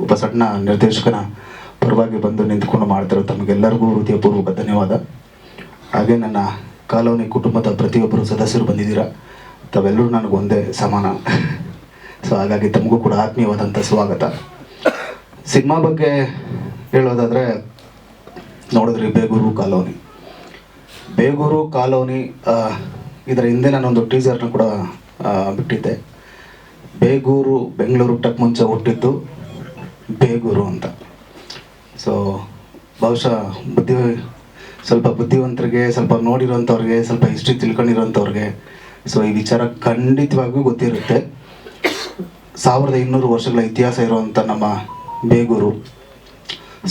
ಒಬ್ಬ ಸಣ್ಣ ನಿರ್ದೇಶಕನ ಪರವಾಗಿ ಬಂದು ನಿಂತ್ಕೊಂಡು ಮಾಡ್ತಿರೋ ತಮಗೆಲ್ಲರಿಗೂ ಹೃದಯಪೂರ್ವಕ ಧನ್ಯವಾದ. ಹಾಗೆ ನನ್ನ ಕಾಲೋನಿ ಕುಟುಂಬದ ಪ್ರತಿಯೊಬ್ಬರು ಸದಸ್ಯರು ಬಂದಿದ್ದೀರಾ. ತಾವೆಲ್ಲರೂ ನನಗೆ ಒಂದೇ ಸಮಾನ. ಸೊ ಹಾಗಾಗಿ ತಮಗೂ ಕೂಡ ಆತ್ಮೀಯವಾದಂಥ ಸ್ವಾಗತ. ಸಿನಿಮಾ ಬಗ್ಗೆ ಹೇಳೋದಾದರೆ ನೋಡಿದ್ರಿ, ಬೇಗೂರು ಕಾಲೋನಿ ಇದರ ಹಿಂದೆ ನಾನೊಂದು ಟೀಸರ್ನ ಕೂಡ ಬಿಟ್ಟಿದ್ದೆ. ಬೇಗೂರು ಬೆಂಗಳೂರು ಟಕ್ ಮುಂಚೆ ಹುಟ್ಟಿದ್ದು ಬೇಗೂರು ಅಂತ. ಸೊ ಬಹುಶಃ ಸ್ವಲ್ಪ ಬುದ್ಧಿವಂತರಿಗೆ, ಸ್ವಲ್ಪ ನೋಡಿರೋಂಥವ್ರಿಗೆ, ಸ್ವಲ್ಪ ಹಿಸ್ಟ್ರಿ ತಿಳ್ಕೊಂಡಿರೋಂಥವ್ರಿಗೆ ಸೊ ಈ ವಿಚಾರ ಖಂಡಿತವಾಗಿಯೂ ಗೊತ್ತಿರುತ್ತೆ. 1200 ವರ್ಷಗಳ ಇತಿಹಾಸ ಇರುವಂಥ ನಮ್ಮ ಬೇಗೂರು.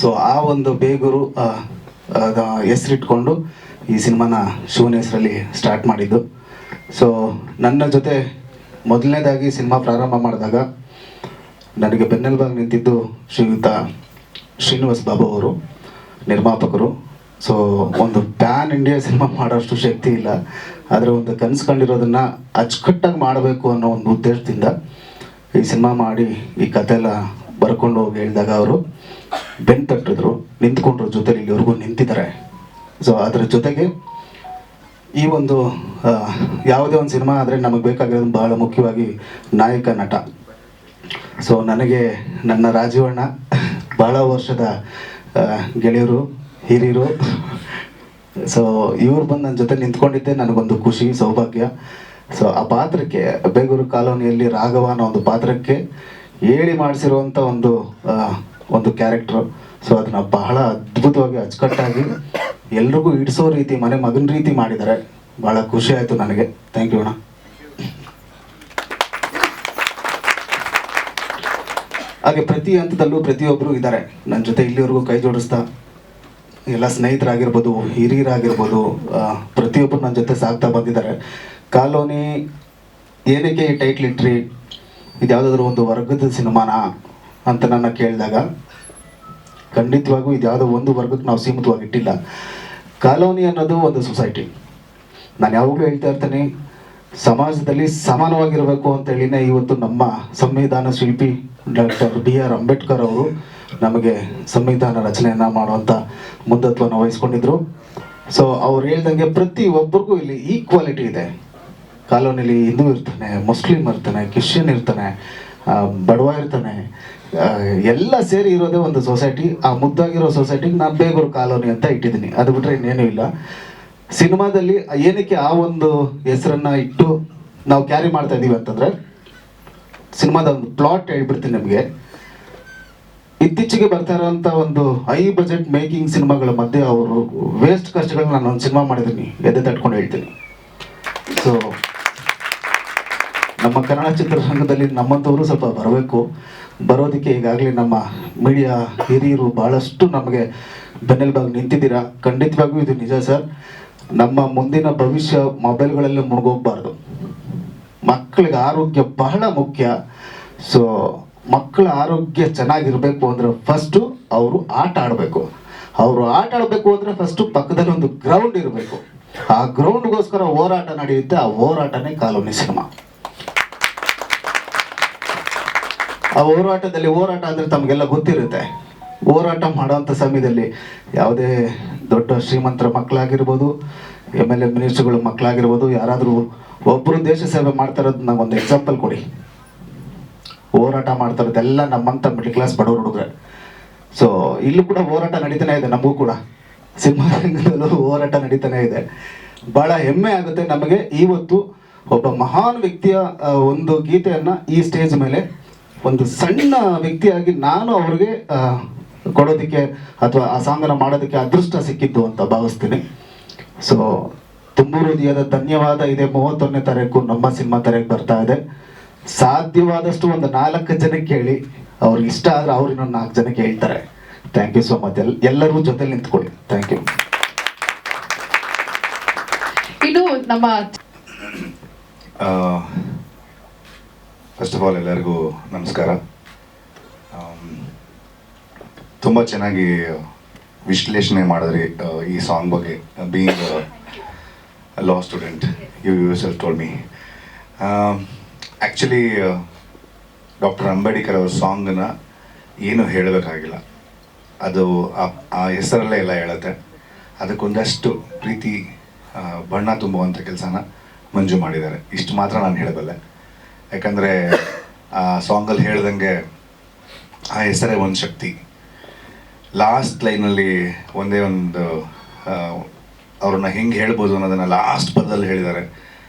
ಸೊ ಆ ಒಂದು ಬೇಗೂರು ಹೆಸರಿಟ್ಕೊಂಡು ಈ ಸಿನಿಮಾನ ಶಿವನ ಹೆಸರಲ್ಲಿ ಸ್ಟಾರ್ಟ್ ಮಾಡಿದ್ದು. ಸೊ ನನ್ನ ಜೊತೆ ಮೊದಲನೇದಾಗಿ ಸಿನಿಮಾ ಪ್ರಾರಂಭ ಮಾಡಿದಾಗ ನನಗೆ ಬೆನ್ನೆಲುಬಾಗಿ ನಿಂತಿದ್ದು ಶ್ರೀಯುತ ಶ್ರೀನಿವಾಸ್ ಬಾಬು ಅವರು, ನಿರ್ಮಾಪಕರು. ಸೊ ಒಂದು ಪ್ಯಾನ್ ಇಂಡಿಯಾ ಸಿನಿಮಾ ಮಾಡೋಷ್ಟು ಶಕ್ತಿ ಇಲ್ಲ, ಆದರೆ ಒಂದು ಕನಸು ಕಂಡಿರೋದನ್ನು ಅಚ್ಚುಕಟ್ಟಾಗಿ ಮಾಡಬೇಕು ಅನ್ನೋ ಒಂದು ಉದ್ದೇಶದಿಂದ ಈ ಸಿನಿಮಾ ಮಾಡಿ ಈ ಕತೆ ಎಲ್ಲ ಬರ್ಕೊಂಡು ಹೋಗಿ ಹೇಳಿದಾಗ ಅವರು ಬೆನ್ನು ತಟ್ಟಿದ್ರು, ನಿಂತ್ಕೊಂಡ್ರು, ಜೊತೆಲಿ ಇಲ್ಲಿವರೆಗೂ ನಿಂತಿದ್ದಾರೆ. ಸೊ ಅದರ ಜೊತೆಗೆ ಈ ಒಂದು ಯಾವುದೇ ಒಂದು ಸಿನಿಮಾ ಆದರೆ ನಮಗೆ ಬೇಕಾಗಿರೋದು ಬಹಳ ಮುಖ್ಯವಾಗಿ ನಾಯಕ ನಟ. ಸೊ ನನಗೆ ನನ್ನ ರಾಜೀವಣ್ಣ ಬಹಳ ವರ್ಷದ ಗೆಳೆಯರು, ಹಿರಿಯರು. ಸೊ ಇವ್ರು ಬಂದು ನನ್ನ ಜೊತೆ ನಿಂತ್ಕೊಂಡಿದ್ದೆ ನನಗೊಂದು ಖುಷಿ, ಸೌಭಾಗ್ಯ. ಸೊ ಆ ಪಾತ್ರಕ್ಕೆ, ಬೇಗೂರು ಕಾಲೋನಿಯಲ್ಲಿ ರಾಘವ ಅನ್ನೋ ಒಂದು ಪಾತ್ರಕ್ಕೆ ಹೇಳಿ ಮಾಡಿಸಿರುವಂಥ ಒಂದು ಕ್ಯಾರೆಕ್ಟ್ರು. ಸೊ ಅದನ್ನು ಬಹಳ ಅದ್ಭುತವಾಗಿ ಅಚ್ಚುಕಟ್ಟಾಗಿ ಎಲ್ರಿಗೂ ಇಡಿಸೋ ರೀತಿ, ಮನೆ ಮಗನ ರೀತಿ ಮಾಡಿದ್ದಾರೆ. ಭಾಳ ಖುಷಿ ಆಯಿತು ನನಗೆ. ಥ್ಯಾಂಕ್ ಯು ಅಣ್ಣ. ಹಾಗೆ ಪ್ರತಿ ಹಂತದಲ್ಲೂ ಪ್ರತಿಯೊಬ್ಬರು ಇದ್ದಾರೆ ನನ್ನ ಜೊತೆ ಇಲ್ಲಿವರೆಗೂ ಕೈ ಜೋಡಿಸ್ತಾ. ಎಲ್ಲ ಸ್ನೇಹಿತರಾಗಿರ್ಬೋದು, ಹಿರಿಯರಾಗಿರ್ಬೋದು, ಪ್ರತಿಯೊಬ್ಬರು ನನ್ನ ಜೊತೆ ಸಾಗ್ತಾ ಬಂದಿದ್ದಾರೆ. ಕಾಲೋನಿ ಏನಕ್ಕೆ ಈ ಟೈಟ್ಲ್ ಇಟ್ರಿ, ಇದು ಯಾವುದಾದ್ರೂ ಒಂದು ವರ್ಗದ ಸಿನಿಮಾನ ಅಂತ ನನ್ನ ಕೇಳಿದಾಗ ಖಂಡಿತವಾಗೂ ಇದು ಯಾವುದೋ ಒಂದು ವರ್ಗಕ್ಕೆ ನಾವು ಸೀಮಿತವಾಗಿ ಇಟ್ಟಿಲ್ಲ. ಕಾಲೋನಿ ಅನ್ನೋದು ಒಂದು ಸೊಸೈಟಿ. ನಾನು ಯಾವಾಗಲೂ ಹೇಳ್ತಾ ಇರ್ತೀನಿ, ಸಮಾಜದಲ್ಲಿ ಸಮಾನವಾಗಿರಬೇಕು ಅಂತೇಳಿನೇ ಇವತ್ತು ನಮ್ಮ ಸಂವಿಧಾನ ಶಿಲ್ಪಿ ಡಾಕ್ಟರ್ BR ಅಂಬೇಡ್ಕರ್ ಅವರು ನಮಗೆ ಸಂವಿಧಾನ ರಚನೆಯನ್ನು ಮಾಡುವಂಥ ಮುಂದತ್ವವನ್ನು ವಹಿಸ್ಕೊಂಡಿದ್ರು. ಸೊ ಅವ್ರು ಹೇಳ್ದಂಗೆ ಪ್ರತಿಯೊಬ್ಬರಿಗೂ ಇಲ್ಲಿ ಈಕ್ವಾಲಿಟಿ ಇದೆ. ಕಾಲೋನಿಲಿ ಹಿಂದೂ ಇರ್ತಾನೆ, ಮುಸ್ಲಿಮ್ ಇರ್ತಾನೆ, ಕ್ರಿಶ್ಚಿಯನ್ ಇರ್ತಾನೆ, ಬಡವ ಇರ್ತಾನೆ, ಎಲ್ಲ ಸೇರಿ ಇರೋದೇ ಒಂದು ಸೊಸೈಟಿ. ಆ ಮುದ್ದಾಗಿರೋ ಸೊಸೈಟಿಗೆ ನಾನು ಬೇಗೂರು ಕಾಲೋನಿ ಅಂತ ಇಟ್ಟಿದ್ದೀನಿ. ಅದು ಬಿಟ್ಟರೆ ಇನ್ನೇನೂ ಇಲ್ಲ. ಸಿನಿಮಾದಲ್ಲಿ ಏನಕ್ಕೆ ಆ ಒಂದು ಹೆಸರನ್ನು ಇಟ್ಟು ನಾವು ಕ್ಯಾರಿ ಮಾಡ್ತಾ ಇದ್ದೀವಿ ಅಂತಂದರೆ, ಸಿನಿಮಾದ ಒಂದು ಪ್ಲಾಟ್ ಹೇಳ್ಬಿಡ್ತೀನಿ ನಿಮಗೆ. ಇತ್ತೀಚೆಗೆ ಬರ್ತಾ ಇರೋಂಥ ಒಂದು ಹೈ ಬಜೆಟ್ ಮೇಕಿಂಗ್ ಸಿನಿಮಾಗಳ ಮಧ್ಯೆ ಅವರು ವೇಸ್ಟ್ ಖರ್ಚುಗಳನ್ನ ನಾನು ಒಂದು ಸಿನಿಮಾ ಮಾಡಿದ್ದೀನಿ, ಎದೆ ತಟ್ಕೊಂಡು ಹೇಳ್ತೀನಿ. ಸೊ ನಮ್ಮ ಕನ್ನಡ ಚಿತ್ರರಂಗದಲ್ಲಿ ನಮ್ಮಂಥವರು ಸ್ವಲ್ಪ ಬರೋದಕ್ಕೆ ಈಗಾಗಲೇ ನಮ್ಮ ಮೀಡಿಯಾ ಹಿರಿಯರು ಭಾಳಷ್ಟು ನಮಗೆ ಬೆನ್ನೆಲುಬಾಗಿ ನಿಂತಿದ್ದೀರಾ. ಖಂಡಿತವಾಗಿಯೂ ಇದು ನಿಜ ಸರ್. ನಮ್ಮ ಮುಂದಿನ ಭವಿಷ್ಯ ಮೊಬೈಲ್ಗಳಲ್ಲೇ ಮುಳುಗೋಗ್ಬಾರ್ದು. ಮಕ್ಕಳಿಗೆ ಆರೋಗ್ಯ ಬಹಳ ಮುಖ್ಯ. ಸೊ ಮಕ್ಕಳ ಆರೋಗ್ಯ ಚೆನ್ನಾಗಿರಬೇಕು ಅಂದರೆ ಫಸ್ಟು ಅವರು ಆಟ ಆಡಬೇಕು. ಅಂದರೆ ಫಸ್ಟು ಪಕ್ಕದಲ್ಲಿ ಒಂದು ಗ್ರೌಂಡ್ ಇರಬೇಕು. ಆ ಗ್ರೌಂಡ್ಗೋಸ್ಕರ ಹೋರಾಟ ನಡೆಯುತ್ತೆ. ಆ ಹೋರಾಟನೇ ಕಾಲೋನಿ ಸಿನಿಮಾ. ಆ ಹೋರಾಟ ಅಂದರೆ ತಮಗೆಲ್ಲ ಗೊತ್ತಿರುತ್ತೆ. ಹೋರಾಟ ಮಾಡೋವಂಥ ಸಮಯದಲ್ಲಿ ಯಾವುದೇ ದೊಡ್ಡ ಶ್ರೀಮಂತರ ಮಕ್ಕಳಾಗಿರ್ಬೋದು, MLA ಮಿನಿಸ್ಟರ್ಗಳ ಮಕ್ಕಳಾಗಿರ್ಬೋದು, ಯಾರಾದರೂ ಒಬ್ಬರು ದೇಶ ಸೇವೆ ಮಾಡ್ತಾ ಇರೋದು ನಂಗೊಂದು ಎಕ್ಸಾಂಪಲ್ ಕೊಡಿ. ಹೋರಾಟ ಮಾಡ್ತಾ ಇರೋದೆಲ್ಲ ನಮ್ಮಂಥ ಮಿಡ್ಲ್ ಕ್ಲಾಸ್ ಬಡವರು ಹುಡುಗ್ರೆ. ಸೊ ಇಲ್ಲೂ ಕೂಡ ಹೋರಾಟ ನಡೀತಾನೆ ಇದೆ. ನಮಗೂ ಕೂಡ ಸಿನಿಮಾ ರಂಗದಲ್ಲೂ ಹೋರಾಟ ನಡೀತಾನೆ ಇದೆ. ಭಾಳ ಹೆಮ್ಮೆ ಆಗುತ್ತೆ ನಮಗೆ. ಇವತ್ತು ಒಬ್ಬ ಮಹಾನ್ ವ್ಯಕ್ತಿಯ ಒಂದು ಗೀತೆಯನ್ನು ಈ ಸ್ಟೇಜ್ ಮೇಲೆ ಒಂದು ಸಣ್ಣ ವ್ಯಕ್ತಿಯಾಗಿ ನಾನು ಅವ್ರಿಗೆ ಕೊಡೋದಕ್ಕೆ ಅಥವಾ ಆ ಸಾಂಗನ್ನು ಮಾಡೋದಕ್ಕೆ ಅದೃಷ್ಟ ಸಿಕ್ಕಿದ್ದು ಅಂತ ಭಾವಿಸ್ತೀನಿ. ಸೊ ತುಂಬ ಹೃದಯದ ಧನ್ಯವಾದ ಇದೆ. 31ನೇ ತಾರೀಕು ನಮ್ಮ ಸಿನಿಮಾ ತೆರೆಗೆ ಬರ್ತಾ ಇದೆ. ಸಾಧ್ಯವಾದಷ್ಟು ಒಂದು 4 ಜನಕ್ಕೆ ಹೇಳಿ, ಅವ್ರಿಗೆ ಇಷ್ಟ ಆದರೆ ಅವ್ರು ಇನ್ನೊಂದು 4 ಜನಕ್ಕೆ ಹೇಳ್ತಾರೆ. Thank you so much. ಎಲ್ಲರೂ ಜೊತೆಲಿ ನಿಂತ್ಕೊಳ್ಳಿ. Thank you. ಇನ್ನು ನಮ್ಮ ಫಸ್ಟ್ ಆಫ್ ಆಲ್ ಎಲ್ಲರಿಗೂ ನಮಸ್ಕಾರ. ತುಂಬ ಚೆನ್ನಾಗಿ ವಿಶ್ಲೇಷಣೆ ಮಾಡಿದ್ರಿ ಈ ಸಾಂಗ್ ಬಗ್ಗೆ. Being law student, you self told me. Actually doctor Ambedkar ಅವ್ರ ಸಾಂಗನ್ನ ಏನು ಹೇಳಬೇಕಾಗಿಲ್ಲ, ಅದು ಆ ಹೆಸರಲ್ಲೇ ಎಲ್ಲ ಹೇಳುತ್ತೆ. ಅದಕ್ಕೊಂದಷ್ಟು ಪ್ರೀತಿ ಬಣ್ಣ ತುಂಬುವಂಥ ಕೆಲಸನ ಮಂಜು ಮಾಡಿದ್ದಾರೆ. ಇಷ್ಟು ಮಾತ್ರ ನಾನು ಹೇಳಬಲ್ಲೆ. ಯಾಕಂದರೆ ಆ ಸಾಂಗಲ್ಲಿ ಹೇಳ್ದಂಗೆ ಆ ಹೆಸರೇ ಒಂದು ಶಕ್ತಿ. ಲಾಸ್ಟ್ ಲೈನಲ್ಲಿ ಒಂದೇ ಒಂದು ಅವ್ರನ್ನ ಹೆಂಗೆ ಹೇಳ್ಬೋದು ಅನ್ನೋದನ್ನು ಲಾಸ್ಟ್ ಪದದಲ್ಲಿ ಹೇಳಿದ್ದಾರೆ.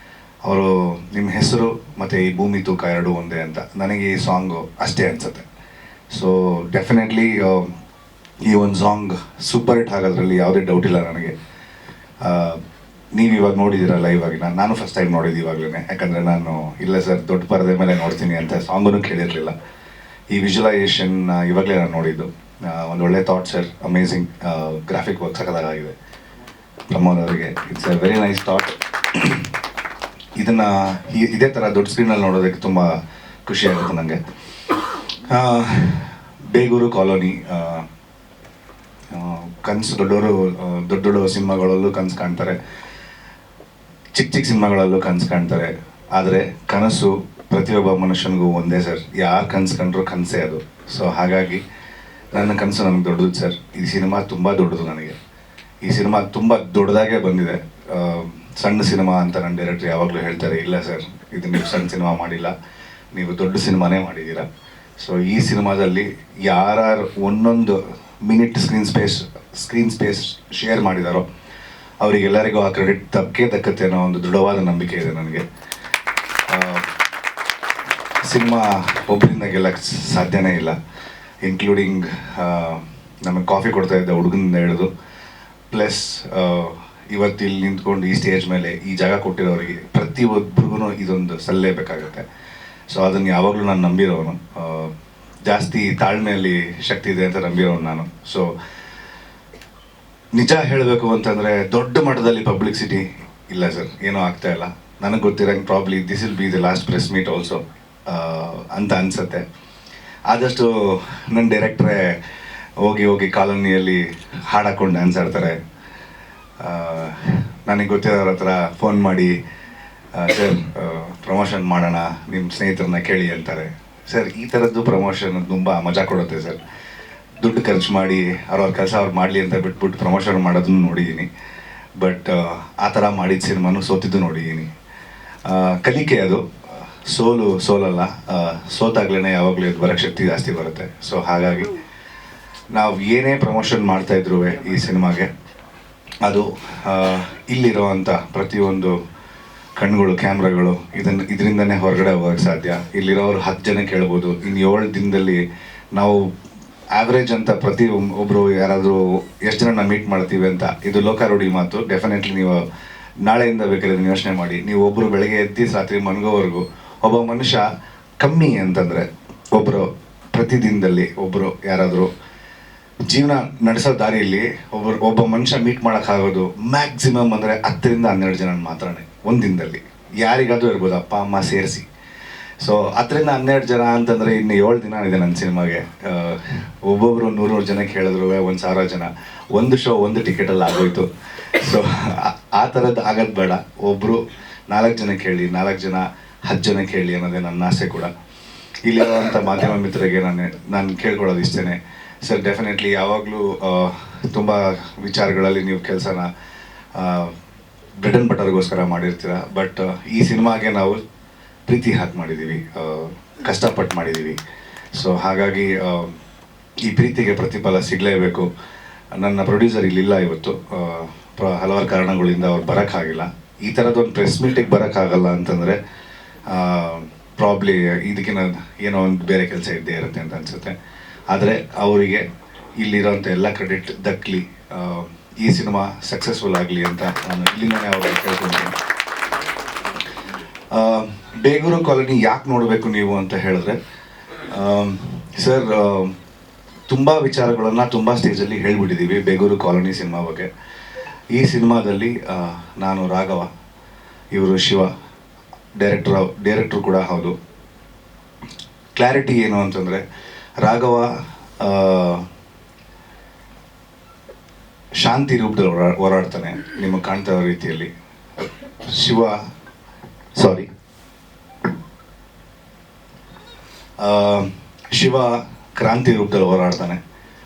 ಅವರು ನಿಮ್ಮ ಹೆಸರು ಮತ್ತು ಈ ಭೂಮಿ ತೂಕ ಎರಡೂ ಒಂದೇ ಅಂತ. ನನಗೆ ಈ ಸಾಂಗು ಅಷ್ಟೇ ಅನಿಸುತ್ತೆ. ಸೊ ಡೆಫಿನೆಟ್ಲಿ ಈ ಒಂದು ಸಾಂಗ್ ಸೂಪರ್ ಹಿಟ್ ಆಗೋದ್ರಲ್ಲಿ ಯಾವುದೇ ಡೌಟ್ ಇಲ್ಲ ನನಗೆ. ನೀವು ಇವಾಗ ನೋಡಿದ್ದೀರ ಲೈವ್ ಆಗಿ, ನಾನು ಫಸ್ಟ್ ಟೈಮ್ ನೋಡಿದ್ದು ಇವಾಗಲೇ. ಯಾಕಂದರೆ ನಾನು ಇಲ್ಲ ಸರ್ ದೊಡ್ಡ ಪರದೆ ಮೇಲೆ ನೋಡ್ತೀನಿ ಅಂತ ಸಾಂಗನ್ನು ಕೇಳಿರಲಿಲ್ಲ. ಈ ವಿಜುವಲೈಸೇಷನ್ ಇವಾಗಲೇ ನಾನು ನೋಡಿದ್ದು. ಒಂದು ಒಳ್ಳೆ thought sir, amazing graphic work ಸಕದಾಗಿದೆ ಪ್ರಮೋದ್ ಅವರಿಗೆ. It's a very nice thought. ಇದನ್ನು ಇದೇ ಥರ ದೊಡ್ಡ ಸ್ಕ್ರೀನಲ್ಲಿ ನೋಡೋದಕ್ಕೆ ತುಂಬ ಖುಷಿ ಆಗುತ್ತೆ ನನಗೆ. ಬೇಗೂರು ಕಾಲೋನಿ ಕನಸು ದೊಡ್ಡ ದೊಡ್ಡ ಸಿನಿಮಾಗಳಲ್ಲೂ ಕನಸು ಕಾಣ್ತಾರೆ, ಚಿಕ್ಕ ಚಿಕ್ಕ ಸಿನಿಮಾಗಳಲ್ಲೂ ಕನಸು ಕಾಣ್ತಾರೆ. ಆದರೆ ಕನಸು ಪ್ರತಿಯೊಬ್ಬ ಮನುಷ್ಯನಿಗೂ ಒಂದೇ ಸರ್. ಯಾರು ಕನಸು ಕಂಡ್ರೂ ಕನಸೇ ಅದು. ಸೊ ಹಾಗಾಗಿ ನನ್ನ ಕನಸು ನನಗೆ ದೊಡ್ಡದು ಸರ್. ಈ ಸಿನಿಮಾ ತುಂಬ ದೊಡ್ಡದು ನನಗೆ. ಈ ಸಿನಿಮಾ ತುಂಬ ದೊಡ್ಡದಾಗೇ ಬಂದಿದೆ. ಸಣ್ಣ ಸಿನಿಮಾ ಅಂತ ನನ್ನ ಡೈರೆಕ್ಟ್ರ್ ಯಾವಾಗಲೂ ಹೇಳ್ತಾರೆ, ಇಲ್ಲ ಸರ್ ಇದು ನೀವು ಸಣ್ಣ ಸಿನಿಮಾ ಮಾಡಿಲ್ಲ, ನೀವು ದೊಡ್ಡ ಸಿನಿಮಾನೇ ಮಾಡಿದ್ದೀರಾ. ಸೊ ಈ ಸಿನಿಮಾದಲ್ಲಿ ಯಾರು ಒಂದೊಂದು ಮಿನಿಟ್ ಸ್ಕ್ರೀನ್ ಸ್ಪೇಸ್ ಶೇರ್ ಮಾಡಿದಾರೋ ಅವರಿಗೆಲ್ಲರಿಗೂ ಆ ಕ್ರೆಡಿಟ್ ದಕ್ಕತ್ತೆ ಅನ್ನೋ ಒಂದು ದೃಢವಾದ ನಂಬಿಕೆ ಇದೆ ನನಗೆ. ಸಿನಿಮಾ ಒಬ್ಬರಿಂದ ಗೆಲ್ಲಕ್ಕೆ ಸಾಧ್ಯನೇ ಇಲ್ಲ, ಇನ್ಕ್ಲೂಡಿಂಗ್ ನಮಗೆ ಕಾಫಿ ಕೊಡ್ತಾ ಇದ್ದ ಹುಡುಗನಿಂದ ಹಿಡಿದು ಪ್ಲಸ್ ಇವತ್ತು ಇಲ್ಲಿ ನಿಂತ್ಕೊಂಡು ಈ ಸ್ಟೇಜ್ ಮೇಲೆ ಈ ಜಾಗ ಕೊಟ್ಟಿರೋರಿಗೆ ಪ್ರತಿಯೊಬ್ಬರಿಗೂ ಇದೊಂದು ಸಲ್ಲೇಬೇಕಾಗುತ್ತೆ. ಸೊ ಅದನ್ನು ಯಾವಾಗಲೂ ನಾನು ನಂಬಿರೋನು. ಜಾಸ್ತಿ ತಾಳ್ಮೆಯಲ್ಲಿ ಶಕ್ತಿ ಇದೆ ಅಂತ ನಂಬಿರೋನು ನಾನು. ಸೊ ನಿಜ ಹೇಳಬೇಕು ಅಂತಂದರೆ ದೊಡ್ಡ ಮಟ್ಟದಲ್ಲಿ ಪಬ್ಲಿಸಿಟಿ ಇಲ್ಲ ಸರ್, ಏನೂ ಆಗ್ತಾ ಇಲ್ಲ. ನನಗೆ ಗೊತ್ತಿರೋಂಗೆ probably this will be the last press meet also ಅಂತ ಅನಿಸುತ್ತೆ. ಆದಷ್ಟು ನನ್ನ ಡೈರೆಕ್ಟ್ರೇ ಹೋಗಿ ಕಾಲೋನಿಯಲ್ಲಿ ಹಾಡಾಕೊಂಡು ಡ್ಯಾನ್ಸ್ ಆಡ್ತಾರೆ. ನನಗೆ ಗೊತ್ತಿರೋರ ಹತ್ರ ಫೋನ್ ಮಾಡಿ ಸರ್ ಪ್ರಮೋಷನ್ ಮಾಡೋಣ, ನಿಮ್ಮ ಸ್ನೇಹಿತರನ್ನ ಕೇಳಿ ಅಂತಾರೆ. ಸರ್ ಈ ಥರದ್ದು ಪ್ರಮೋಷನ್ ತುಂಬ ಮಜಾ ಕೊಡುತ್ತೆ ಸರ್. ದುಡ್ಡು ಖರ್ಚು ಮಾಡಿ ಅವ್ರವ್ರ ಕೆಲಸ ಅವ್ರು ಮಾಡಲಿ ಅಂತ ಬಿಟ್ಬಿಟ್ಟು ಪ್ರಮೋಷನ್ ಮಾಡೋದನ್ನು ನೋಡಿದ್ದೀನಿ. ಬಟ್ ಆ ಥರ ಮಾಡಿದ ಸಿನಿಮಾನು ಸೋತಿದ್ದು ನೋಡಿದ್ದೀನಿ. ಕಲಿಕೆ ಅದು, ಸೋಲಲ್ಲ. ಸೋತಾಗ್ಲೇ ಯಾವಾಗಲೂ ಇದು ಬರೋಕ್ಕೆ ಶಕ್ತಿ ಜಾಸ್ತಿ ಬರುತ್ತೆ. ಸೊ ಹಾಗಾಗಿ ನಾವು ಏನೇ ಪ್ರಮೋಷನ್ ಮಾಡ್ತಾಯಿದ್ರು ಈ ಸಿನಿಮಾಗೆ ಅದು ಇಲ್ಲಿರೋವಂಥ ಪ್ರತಿಯೊಂದು ಕಣ್ಗಳು, ಕ್ಯಾಮ್ರಾಗಳು ಇದರಿಂದನೇ ಹೊರಗಡೆ ಹೋಗೋಕ್ಕೆ ಸಾಧ್ಯ. ಇಲ್ಲಿರೋರು 10 ಜನ ಕೇಳ್ಬೋದು. ಇನ್ನು 7 ದಿನದಲ್ಲಿ ನಾವು ಆವ್ರೇಜ್ ಅಂತ ಒಬ್ಬರು ಯಾರಾದರೂ ಎಷ್ಟು ಜನ ಮೀಟ್ ಮಾಡ್ತೀವಿ ಅಂತ, ಇದು ಲೋಕಾರೂಢಿ ಮಾತು. ಡೆಫಿನೆಟ್ಲಿ ನೀವು ನಾಳೆಯಿಂದ ಬೇಕಾದ್ರೆ ನೀವು ಯೋಚನೆ ಮಾಡಿ. ನೀವು ಒಬ್ಬರು ಬೆಳಗ್ಗೆ ಎದ್ದು ರಾತ್ರಿ ಮನಗೋವರೆಗೂ ಒಬ್ಬ ಮನುಷ್ಯ ಕಮ್ಮಿ ಅಂತಂದರೆ ಪ್ರತಿದಿನದಲ್ಲಿ ಒಬ್ಬರು ಯಾರಾದರೂ ಜೀವನ ನಡೆಸೋ ದಾರಿಯಲ್ಲಿ ಒಬ್ಬ ಮನುಷ್ಯ ಮೀಟ್ ಮಾಡೋಕ್ಕಾಗೋದು ಮ್ಯಾಕ್ಸಿಮಮ್ ಅಂದರೆ 10 ರಿಂದ 12 ಜನ ಮಾತ್ರನೇ ಒಂದು ದಿನದಲ್ಲಿ. ಯಾರಿಗಾದರೂ ಇರ್ಬೋದು, ಅಪ್ಪ ಅಮ್ಮ ಸೇರಿಸಿ. ಸೊ 10 ರಿಂದ 12 ಜನ ಅಂತಂದರೆ ಇನ್ನು 7 ದಿನ ಇದೆ ನನ್ನ ಸಿನಿಮಾಗೆ. ಒಬ್ಬೊಬ್ಬರು 100 ಜನಕ್ಕೆ ಹೇಳಿದ್ರು 1000 ಜನ, ಒಂದು ಶೋ ಒಂದು ಟಿಕೆಟಲ್ಲಿ ಆಗೋಯ್ತು. ಸೊ ಆ ಥರದ್ದು ಆಗೋದು ಬೇಡ. ಒಬ್ಬರು 4 ಜನಕ್ಕೆ ಹೇಳಿ, 4 ಜನ 10 ಜನಕ್ಕೆ ಹೇಳಿ ಅನ್ನೋದೇ ನನ್ನ ಆಸೆ ಕೂಡ. ಇಲ್ಲಿರುವಂಥ ಮಾಧ್ಯಮ ಮಿತ್ರರಿಗೆ ನಾನು ಕೇಳ್ಕೊಳ್ಳೋದು ಇಷ್ಟೇ ಸರ್. ಡೆಫಿನೆಟ್ಲಿ ಯಾವಾಗಲೂ ತುಂಬ ವಿಚಾರಗಳಲ್ಲಿ ನೀವು ಕೆಲಸನ ಬ್ರೆಡ್ ಆ್ಯಂಡ್ ಬಟರ್ಗೋಸ್ಕರ ಮಾಡಿರ್ತೀರ. ಬಟ್ ಈ ಸಿನಿಮಾಗೆ ನಾವು ಪ್ರೀತಿ ಹಾಕಿ ಮಾಡಿದ್ದೀವಿ, ಕಷ್ಟಪಟ್ಟು ಮಾಡಿದ್ದೀವಿ. ಸೊ ಹಾಗಾಗಿ ಈ ಪ್ರೀತಿಗೆ ಪ್ರತಿಫಲ ಸಿಗಲೇಬೇಕು. ನನ್ನ ಪ್ರೊಡ್ಯೂಸರ್ ಇಲ್ಲಿಲ್ಲ ಇವತ್ತು, ಹಲವಾರು ಕಾರಣಗಳಿಂದ ಅವ್ರು ಬರೋಕ್ಕಾಗಿಲ್ಲ. ಈ ಥರದೊಂದು ಪ್ರೆಸ್ ಮೀಟಿಗೆ ಬರೋಕ್ಕಾಗಲ್ಲ ಅಂತಂದರೆ ಪ್ರಾಬ್ಲಿ ಇದಕ್ಕಿಂತ ಏನೋ ಒಂದು ಬೇರೆ ಕೆಲಸ ಇದ್ದೇ ಇರುತ್ತೆ ಅಂತ ಅನಿಸುತ್ತೆ. ಆದರೆ ಅವರಿಗೆ ಇಲ್ಲಿರೋಂಥ ಎಲ್ಲ ಕ್ರೆಡಿಟ್ ದಕ್ಕಲಿ, ಈ ಸಿನಿಮಾ ಸಕ್ಸಸ್ಫುಲ್ ಆಗಲಿ ಅಂತ ನಾನು ಇಲ್ಲಿಂದನೇ ಅವ್ರಿಗೆ ಕೇಳ್ಕೊಳ್ತೀನಿ. ಬೇಗೂರು ಕಾಲೋನಿ ಯಾಕೆ ನೋಡಬೇಕು ನೀವು ಅಂತ ಹೇಳಿದ್ರೆ, ಸರ್ ತುಂಬ ವಿಚಾರಗಳನ್ನು ತುಂಬ ಸ್ಟೇಜಲ್ಲಿ ಹೇಳ್ಬಿಟ್ಟಿದ್ದೀವಿ ಬೇಗೂರು ಕಾಲೋನಿ ಸಿನಿಮಾ ಬಗ್ಗೆ. ಈ ಸಿನಿಮಾದಲ್ಲಿ ನಾನು ರಾಘವ, ಇವರು ಶಿವ, ಡೈರೆಕ್ಟ್ರು ಕೂಡ ಹೌದು. ಕ್ಲಾರಿಟಿ ಏನು ಅಂತಂದರೆ, ರಾಘವ ಶಾಂತಿ ರೂಪದಲ್ಲಿ ಹೋರಾಡ್ತಾನೆ ನಿಮಗೆ ಕಾಣ್ತಾ ಇರೋ ರೀತಿಯಲ್ಲಿ. ಶಿವ ಕ್ರಾಂತಿ ರೂಪದಲ್ಲಿ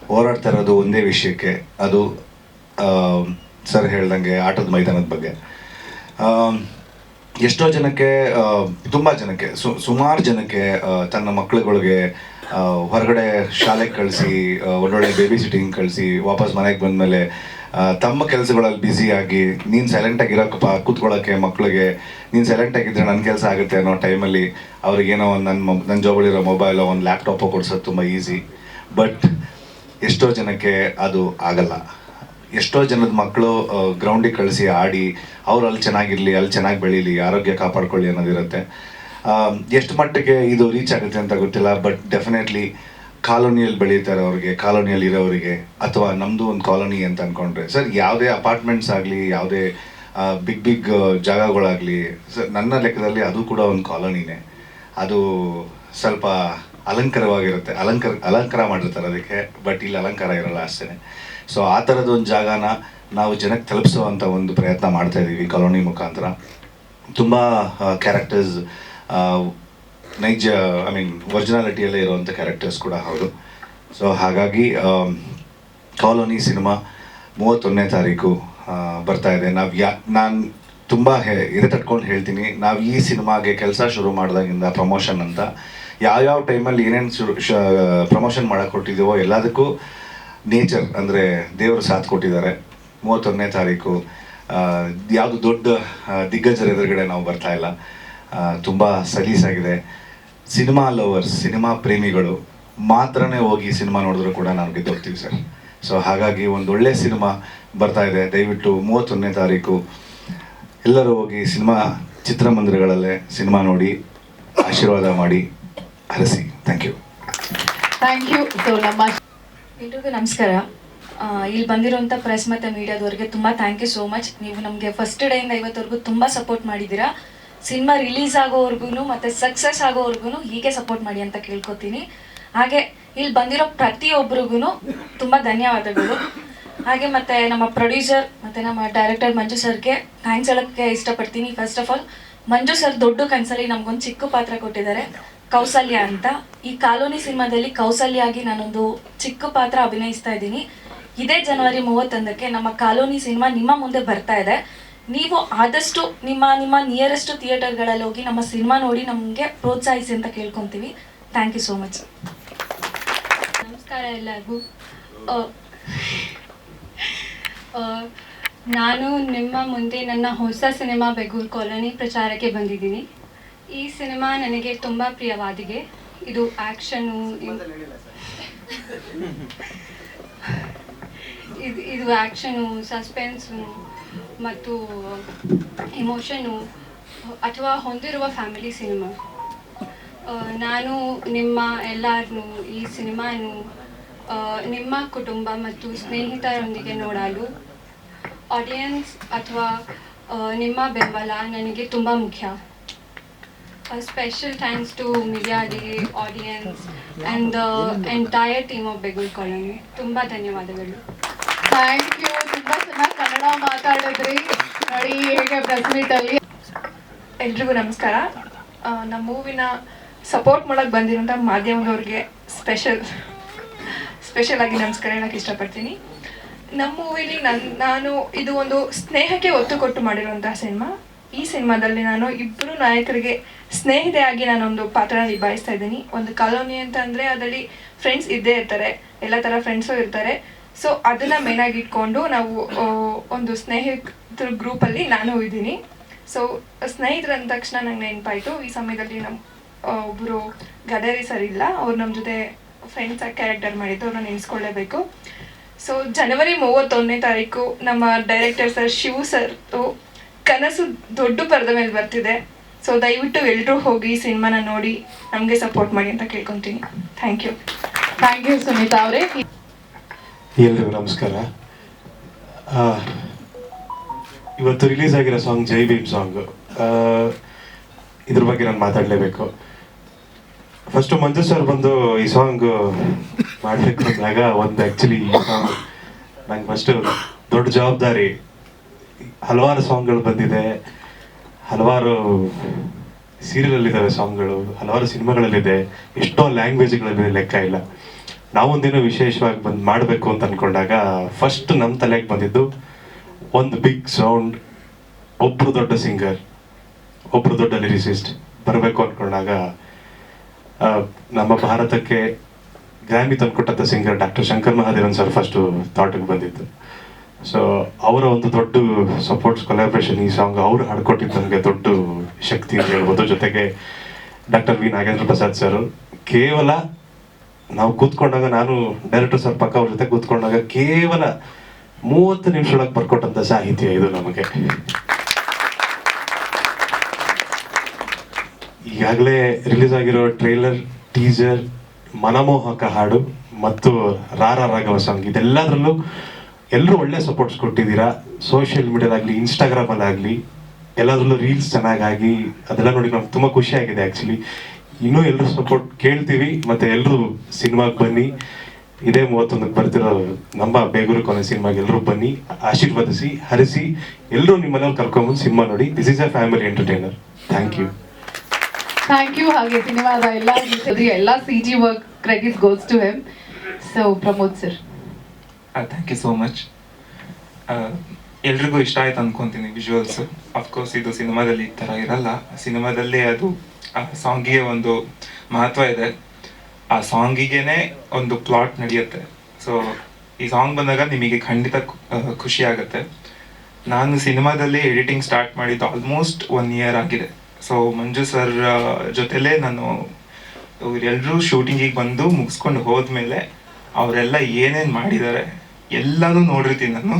ಹೋರಾಡ್ತಾ ಇರೋದು ಒಂದೇ ವಿಷಯಕ್ಕೆ, ಅದು ಸರ್ ಹೇಳ್ದಂಗೆ ಆಟದ ಮೈದಾನದ ಬಗ್ಗೆ. ಎಷ್ಟೋ ಜನಕ್ಕೆ, ತುಂಬ ಜನಕ್ಕೆ, ಸುಮಾರು ಜನಕ್ಕೆ ತನ್ನ ಮಕ್ಕಳುಗಳಿಗೆ ಹೊರಗಡೆ ಶಾಲೆಗೆ ಕಳಿಸಿ, ಒಳ್ಳೊಳ್ಳೆ ಬೇಬಿ ಸಿಟ್ಟಿಂಗ್ ಕಳಿಸಿ, ವಾಪಸ್ ಮನೆಗೆ ಬಂದಮೇಲೆ ತಮ್ಮ ಕೆಲಸಗಳಲ್ಲಿ ಬ್ಯುಸಿಯಾಗಿ, ನೀನು ಸೈಲೆಂಟಾಗಿರೋಕ್ಕಪ್ಪ ಕೂತ್ಕೊಳ್ಳೋಕ್ಕೆ ಮಕ್ಕಳಿಗೆ, ನೀನು ಸೈಲೆಂಟಾಗಿದ್ದರೆ ನನ್ನ ಕೆಲಸ ಆಗುತ್ತೆ ಅನ್ನೋ ಟೈಮಲ್ಲಿ ಅವ್ರಿಗೇನೋ ಒಂದು ನನ್ನ ಜೋಬಳಿರೋ ಮೊಬೈಲೋ ಒಂದು ಲ್ಯಾಪ್ಟಾಪೋ ಕೊಡ್ಸೋದು ತುಂಬ ಈಸಿ. ಬಟ್ ಎಷ್ಟೋ ಜನಕ್ಕೆ ಅದು ಆಗಲ್ಲ. ಎಷ್ಟೋ ಜನದ ಮಕ್ಕಳು ಗ್ರೌಂಡಿಗೆ ಕಳಿಸಿ ಆಡಿ ಅವ್ರು ಅಲ್ಲಿ ಚೆನ್ನಾಗಿರಲಿ, ಅಲ್ಲಿ ಚೆನ್ನಾಗಿ ಬೆಳೀಲಿ, ಆರೋಗ್ಯ ಕಾಪಾಡ್ಕೊಳ್ಳಿ ಅನ್ನೋದಿರುತ್ತೆ. ಎಷ್ಟು ಮಟ್ಟಿಗೆ ಇದು ರೀಚ್ ಆಗುತ್ತೆ ಅಂತ ಗೊತ್ತಿಲ್ಲ. ಬಟ್ ಡೆಫಿನೆಟ್ಲಿ ಕಾಲೋನಿಯಲ್ಲಿ ಬೆಳೀತಾರೆ ಅವ್ರಿಗೆ, ಕಾಲೋನಿಯಲ್ಲಿ ಇರೋರಿಗೆ, ಅಥವಾ ನಮ್ಮದು ಒಂದು ಕಾಲೋನಿ ಅಂತ ಅಂದ್ಕೊಂಡ್ರೆ ಸರ್, ಯಾವುದೇ ಅಪಾರ್ಟ್ಮೆಂಟ್ಸ್ ಆಗಲಿ, ಯಾವುದೇ ಬಿಗ್ ಜಾಗಗಳಾಗಲಿ ಸರ್, ನನ್ನ ಲೆಕ್ಕದಲ್ಲಿ ಅದು ಕೂಡ ಒಂದು ಕಾಲೋನಿನೇ. ಅದು ಸ್ವಲ್ಪ ಅಲಂಕಾರವಾಗಿರುತ್ತೆ, ಅಲಂಕಾರ ಮಾಡಿರ್ತಾರೆ ಅದಕ್ಕೆ, ಬಟ್ ಇಲ್ಲಿ ಅಲಂಕಾರ ಇರಲ್ಲ ಅಷ್ಟೇ. ಸೊ ಆ ಥರದ ಒಂದು ಜಾಗನ ನಾವು ಜನಕ್ಕೆ ತಲುಪಿಸುವಂಥ ಒಂದು ಪ್ರಯತ್ನ ಮಾಡ್ತಾ ಇದ್ದೀವಿ ಕಾಲೋನಿ ಮುಖಾಂತರ. ತುಂಬ ಕ್ಯಾರೆಕ್ಟರ್ಸ್ ನೈಜ, ಐ ಮೀನ್ ಒರಿಜಿನಾಲಿಟಿಯಲ್ಲೇ ಇರುವಂಥ ಕ್ಯಾರೆಕ್ಟರ್ಸ್ ಕೂಡ ಹೌದು. ಸೊ ಹಾಗಾಗಿ ಕಾಲೋನಿ ಸಿನಿಮಾ 31ನೇ ತಾರೀಕು ಬರ್ತಾ ಇದೆ. ನಾನು ತುಂಬ ತಟ್ಕೊಂಡು ಹೇಳ್ತೀನಿ, ನಾವು ಈ ಸಿನಿಮಾಗೆ ಕೆಲಸ ಶುರು ಮಾಡಿದಾಗಿಂದ ಪ್ರಮೋಷನ್ ಅಂತ ಯಾವ್ಯಾವ ಟೈಮಲ್ಲಿ ಏನೇನು ಪ್ರಮೋಷನ್ ಮಾಡೋಕ್ಕೆ ಕೊಟ್ಟಿದ್ದೀವೋ ಎಲ್ಲದಕ್ಕೂ ನೇಚರ್ ಅಂದರೆ ದೇವರು ಸಾಥ್ ಕೊಟ್ಟಿದ್ದಾರೆ. 31ನೇ ತಾರೀಕು ಯಾವುದು ದೊಡ್ಡ ದಿಗ್ಗಜರ ಎದುರುಗಡೆ ನಾವು ಬರ್ತಾ ಇಲ್ಲ, ತುಂಬ ಸಲೀಸಾಗಿದೆ. ಸಿನಿಮಾ ಲವರ್ಸ್, ಸಿನಿಮಾ ಪ್ರೇಮಿಗಳು ಮಾತ್ರನೇ ಹೋಗಿ ಸಿನಿಮಾ ನೋಡಿದ್ರು ಕೂಡ ನಾವು ಗೆದ್ದೋಗ್ತೀವಿ ಸರ್. ಸೊ ಹಾಗಾಗಿ ಒಂದು ಒಳ್ಳೆ ಸಿನಿಮಾ ಬರ್ತಾ ಇದೆ. ದಯವಿಟ್ಟು 31ನೇ ತಾರೀಕು ಎಲ್ಲರೂ ಹೋಗಿ ಚಿತ್ರಮಂದಿರಗಳಲ್ಲೇ ಸಿನಿಮಾ ನೋಡಿ ಆಶೀರ್ವಾದ ಮಾಡಿ ಹರಸಿ. Thank you. ಸೊ ನಮ್ಮ ಎಲ್ರಿಗೂ ನಮಸ್ಕಾರ. ಇಲ್ಲಿ ಬಂದಿರೋಂಥ ಪ್ರೆಸ್ ಮತ್ತು ಮೀಡಿಯಾದವ್ರಿಗೆ ತುಂಬ ಥ್ಯಾಂಕ್ ಯು ಸೋ ಮಚ್. ನೀವು ನಮಗೆ ಫಸ್ಟ್ ಡೇಯಿಂದ ಇವತ್ತವರೆಗೂ ತುಂಬ ಸಪೋರ್ಟ್ ಮಾಡಿದ್ದೀರಾ. ಸಿನಿಮಾ ರಿಲೀಸ್ ಆಗೋವರೆಗೂ ಮತ್ತು ಸಕ್ಸಸ್ ಆಗೋವರೆಗೂ ಹೀಗೆ ಸಪೋರ್ಟ್ ಮಾಡಿ ಅಂತ ಕೇಳ್ಕೊತೀನಿ. ಹಾಗೆ ಇಲ್ಲಿ ಬಂದಿರೋ ಪ್ರತಿಯೊಬ್ಬರಿಗೂ ತುಂಬ ಧನ್ಯವಾದಗಳು. ಹಾಗೆ ಮತ್ತು ನಮ್ಮ ಪ್ರೊಡ್ಯೂಸರ್ ಮತ್ತು ನಮ್ಮ ಡೈರೆಕ್ಟರ್ ಮಂಜು ಸರ್ಗೆ ಥ್ಯಾಂಕ್ಸ್ ಹೇಳೋಕ್ಕೆ ಇಷ್ಟಪಡ್ತೀನಿ. First of all, Manju sir ದೊಡ್ಡ ಕನಸಲ್ಲಿ ನಮಗೊಂದು ಚಿಕ್ಕ ಪಾತ್ರ ಕೊಟ್ಟಿದ್ದಾರೆ, ಕೌಸಲ್ಯ ಅಂತ. ಈ ಕಾಲೋನಿ ಸಿನಿಮಾದಲ್ಲಿ ಕೌಸಲ್ಯ ಆಗಿ ನಾನೊಂದು ಚಿಕ್ಕ ಪಾತ್ರ ಅಭಿನಯಿಸ್ತಾ ಇದ್ದೀನಿ. ಇದೇ ಜನವರಿ 31ಕ್ಕೆ ನಮ್ಮ ಕಾಲೋನಿ ಸಿನಿಮಾ ನಿಮ್ಮ ಮುಂದೆ ಬರ್ತಾ ಇದೆ. ನೀವು ಆದಷ್ಟು ನಿಮ್ಮ ನಿಯರೆಸ್ಟ್ ಥಿಯೇಟರ್ಗಳಲ್ಲಿ ಹೋಗಿ ನಮ್ಮ ಸಿನಿಮಾ ನೋಡಿ ನಮಗೆ ಪ್ರೋತ್ಸಾಹಿಸಿ ಅಂತ ಕೇಳ್ಕೊತೀವಿ. Thank you so much. ನಮಸ್ಕಾರ ಎಲ್ಲರಿಗೂ. ನಾನು ನಿಮ್ಮ ಮುಂದೆ ನನ್ನ ಹೊಸ ಸಿನಿಮಾ ಬೆಂಗಳೂರು ಕಾಲೋನಿ ಪ್ರಚಾರಕ್ಕೆ ಬಂದಿದ್ದೀನಿ. ಈ ಸಿನಿಮಾ ನನಗೆ ತುಂಬ ಪ್ರಿಯವಾಗಿದೆ. ಇದು ಆ್ಯಕ್ಷನು, ಇದು ಆ್ಯಕ್ಷನು, ಸಸ್ಪೆನ್ಸು ಮತ್ತು ಇಮೋಷನು ಅಥವಾ ಹೊಂದಿರುವ ಫ್ಯಾಮಿಲಿ ಸಿನಿಮಾ. ನಾನು ನಿಮ್ಮ ಎಲ್ಲರನ್ನೂ ಈ ಸಿನಿಮಾನು ನಿಮ್ಮ ಕುಟುಂಬ ಮತ್ತು ಸ್ನೇಹಿತರೊಂದಿಗೆ ನೋಡಲು ಆಡಿಯನ್ಸ್ ಅಥವಾ ನಿಮ್ಮ ಬೆಂಬಲ ನನಗೆ ತುಂಬ ಮುಖ್ಯ. Special thanks to media day, audience and the entire team of Bengaluru colony. ತುಂಬ ಧನ್ಯವಾದಗಳು. Thank you. ತುಂಬ ಚೆನ್ನಾಗಿ ಕನ್ನಡ ಮಾತಾಡಿದ್ರಿ ನೋಡಿ, ಹೇಗೆ ಪ್ರೆಸ್ ಮೀಟಲ್ಲಿ. ಎಲ್ರಿಗೂ ನಮಸ್ಕಾರ. ನಮ್ಮ ಮೂವಿನ ಸಪೋರ್ಟ್ ಮಾಡೋಕ್ಕೆ ಬಂದಿರೋಂಥ ಮಾಧ್ಯಮದವ್ರಿಗೆ ಸ್ಪೆಷಲ್ ಆಗಿ ನಮಸ್ಕಾರ ಹೇಳೋಕ್ಕೆ ಇಷ್ಟಪಡ್ತೀನಿ. ನಮ್ಮ ಮೂವಿಲಿ ನಾನು ಇದು ಒಂದು ಸ್ನೇಹಕ್ಕೆ ಒತ್ತು ಕೊಟ್ಟು ಮಾಡಿರುವಂತಹ ಸಿನಿಮಾ. ಈ ಸಿನಿಮಾದಲ್ಲಿ ನಾನು ಇಬ್ಬರು ನಾಯಕರಿಗೆ ಸ್ನೇಹಿತೆಯಾಗಿ ನಾನೊಂದು ಪಾತ್ರ ನಿಭಾಯಿಸ್ತಾ ಇದ್ದೀನಿ. ಒಂದು ಕಾಲೋನಿ ಅಂತ ಅಂದರೆ ಅದರಲ್ಲಿ ಫ್ರೆಂಡ್ಸ್ ಇದ್ದೇ ಇರ್ತಾರೆ, ಎಲ್ಲ ಥರ ಫ್ರೆಂಡ್ಸು ಇರ್ತಾರೆ. ಸೊ ಅದನ್ನು ಮೇನಾಗಿ ಇಟ್ಕೊಂಡು ನಾವು ಒಂದು ಸ್ನೇಹಿತರ ಗ್ರೂಪಲ್ಲಿ ನಾನು ಇದ್ದೀನಿ. ಸೊ ಸ್ನೇಹಿತರು ಅಂದ ತಕ್ಷಣ ನಂಗೆ ನೆನಪಾಯಿತು, ಈ ಸಮಯದಲ್ಲಿ ನಮ್ಮ ಒಬ್ಬರು ಗದರಿ ಸರ್ ಇಲ್ಲ, ಅವ್ರು ನಮ್ಮ ಜೊತೆ ಫ್ರೆಂಡ್ಸ್ ಆಗಿ ಕ್ಯಾರೆಕ್ಟರ್ ಮಾಡಿದ್ದು, ಅವ್ರನ್ನ ನೆನೆಸ್ಕೊಳ್ಳೇಬೇಕು. ಸೊ ಜನವರಿ 31ನೇ ತಾರೀಕು ನಮ್ಮ ಡೈರೆಕ್ಟರ್ ಸರ್ ಶಿವು ಸರ್ ಕನಸು ದೊಡ್ಡ ಪರದ ಮೇಲೆ ಬರ್ತಿದೆ. ಸೊ ದಯವಿಟ್ಟು ಎಲ್ಲರೂ ಹೋಗಿ ಸಿನಿಮಾನ ನೋಡಿ ನಮಗೆ ಸಪೋರ್ಟ್ ಮಾಡಿ ಅಂತ ಕೇಳ್ಕೊತೀನಿ. ಥ್ಯಾಂಕ್ ಯು ಸುನೀತಾ ಅವರೇ. ಎಲ್ರಿಗೂ ನಮಸ್ಕಾರ. ಇವತ್ತು ರಿಲೀಸ್ ಆಗಿರೋ ಸಾಂಗ್ ಜೈ ಭೀಮ್ ಸಾಂಗ್, ಇದ್ರ ಬಗ್ಗೆ ನಾನು ಮಾತಾಡಲೇಬೇಕು. ಫಸ್ಟು ಮಂಜು ಸರ್ ಬಂದು ಈ ಸಾಂಗ್ ಮಾಡಬೇಕು ಅಂದಾಗ ಒಂದು ಆ್ಯಕ್ಚುಲಿ ಈ ಸಾಂಗ್ ನಂಗೆ ಫಸ್ಟು ದೊಡ್ಡ ಜವಾಬ್ದಾರಿ. ಹಲವಾರು ಸಾಂಗ್ಗಳು ಬಂದಿದೆ, ಹಲವಾರು ಸೀರಿಯಲಲ್ಲಿದ್ದಾವೆ ಸಾಂಗ್ಗಳು, ಹಲವಾರು ಸಿನಿಮಾಗಳಲ್ಲಿದೆ, ಎಷ್ಟೋ ಲ್ಯಾಂಗ್ವೇಜ್ಗಳಲ್ಲಿದೆ, ಲೆಕ್ಕ ಇಲ್ಲ. ನಾವೊಂದೇನೋ ವಿಶೇಷವಾಗಿ ಬಂದು ಮಾಡಬೇಕು ಅಂತ ಅಂದ್ಕೊಂಡಾಗ ಫಸ್ಟ್ ನಮ್ಮ ತಲೆಗೆ ಬಂದಿದ್ದು ಒಂದು ಬಿಗ್ ಸೌಂಡ್, ಒಬ್ಬರು ದೊಡ್ಡ ಸಿಂಗರ್, ಒಬ್ಬರು ದೊಡ್ಡ ಲಿರಿಸಿಸ್ಟ್ ಬರಬೇಕು ಅಂದ್ಕೊಂಡಾಗ ನಮ್ಮ ಭಾರತಕ್ಕೆ ಗ್ರಾಮಿ ತಂದುಕೊಟ್ಟಂಥ singer doctor Shankar Mahadevan sir first ಥಾಟಿಗೆ ಬಂದಿತ್ತು. ಸೊ ಅವರ ಒಂದು ದೊಡ್ಡ ಸಪೋರ್ಟ್ಸ್ ಕೊಲಾಬ್ರೇಷನ್ ಈ ಸಾಂಗ್ ಅವರು ಹಾಡ್ಕೊಟ್ಟಿದ್ದು ನನಗೆ ದೊಡ್ಡ ಶಕ್ತಿ ಅಂತ ಹೇಳ್ಬೋದು. ಜೊತೆಗೆ doctor V Nagendra Prasad sir ಕೇವಲ ನಾವು ಕೂತ್ಕೊಂಡಾಗ, ನಾನು ಡೈರೆಕ್ಟರ್ ಸರ್ ಪಕ್ಕ ಅವ್ರ ಜೊತೆ ಕೂತ್ಕೊಂಡಾಗ ಕೇವಲ 30 ನಿಮಿಷದೊಳಗೆ ಬರ್ಕೊಟ್ಟಂಥ ಸಾಹಿತ್ಯ ಇದು ನಮಗೆ. ಈಗಾಗಲೇ ರಿಲೀಸ್ ಆಗಿರೋ ಟ್ರೈಲರ್, ಟೀಸರ್, ಮನಮೋಹಕ ಹಾಡು ಮತ್ತು ರಾರ ರಾಘವ ಸಾಂಗ್, ಇದೆಲ್ಲದರಲ್ಲೂ ಎಲ್ಲರೂ ಒಳ್ಳೆ ಸಪೋರ್ಟ್ಸ್ ಕೊಟ್ಟಿದ್ದೀರಾ. ಸೋಷಿಯಲ್ ಮೀಡಿಯಾದಾಗಲಿ, ಇನ್ಸ್ಟಾಗ್ರಾಮಲ್ಲಾಗಲಿ ಎಲ್ಲದರಲ್ಲೂ ರೀಲ್ಸ್ ಚೆನ್ನಾಗಾಗಿ ಅದೆಲ್ಲ ನೋಡಿ ನಮ್ಗೆ ತುಂಬ ಖುಷಿಯಾಗಿದೆ. ಆ್ಯಕ್ಚುಲಿ ಇನ್ನೂ ಎಲ್ಲರೂ ಸಪೋರ್ಟ್ ಕೇಳ್ತೀವಿ. ಮತ್ತು ಎಲ್ಲರೂ ಸಿನಿಮಾಗೆ ಬನ್ನಿ. ಇದೇ 31ಕ್ಕೆ ಬರ್ತಿರೋ ನಮ್ಮ ಬೇಗೂರು ಕೊನೆ ಸಿನಿಮಾಗೆ ಎಲ್ಲರೂ ಬನ್ನಿ, ಆಶೀರ್ವದಿಸಿ, ಹರಿಸಿ, ಎಲ್ಲರೂ ನಿಮ್ಮನೆಯವ್ರು ಕರ್ಕೊಂಬಂದು ಸಿನಿಮಾ ನೋಡಿ. This is a family entertainer. Thank you. Thank you. ಹಾಗೆ ಸಿನಿಮಾದ ಎಲ್ಲ CG work credits goes to him. So Pramod sir. Thank you so much. ಎಲ್ರಿಗೂ ಇಷ್ಟ ಆಯ್ತು ಅನ್ಕೊಂತೀನಿ ವಿಜುವಲ್ಸ್. ಅಫ್ಕೋರ್ಸ್ ಇದು ಸಿನಿಮಾದಲ್ಲಿ ಈ ಥರ ಇರಲ್ಲ. ಸಿನಿಮಾದಲ್ಲಿ ಅದು ಆ ಸಾಂಗಿಗೆ ಒಂದು ಮಹತ್ವ ಇದೆ. ಆ ಸಾಂಗಿಗೇನೆ ಒಂದು ಪ್ಲಾಟ್ ನಡೆಯುತ್ತೆ. ಸೊ ಈ ಸಾಂಗ್ ಬಂದಾಗ ನಿಮಗೆ ಖಂಡಿತ ಖುಷಿ ಆಗುತ್ತೆ. ನಾನು ಸಿನಿಮಾದಲ್ಲಿ ಎಡಿಟಿಂಗ್ ಸ್ಟಾರ್ಟ್ ಮಾಡಿದ್ದು ಆಲ್ಮೋಸ್ಟ್ 1 year ಆಗಿದೆ. ಸೊ ಮಂಜು ಸರ್ ಜೊತೆಲೇ ನಾನು ಎಲ್ಲರೂ ಶೂಟಿಂಗಿಗೆ ಬಂದು ಮುಗಿಸ್ಕೊಂಡು ಹೋದ್ಮೇಲೆ ಅವರೆಲ್ಲ ಏನೇನು ಮಾಡಿದ್ದಾರೆ ಎಲ್ಲನೂ ನೋಡಿರ್ತೀನಿ ನಾನು.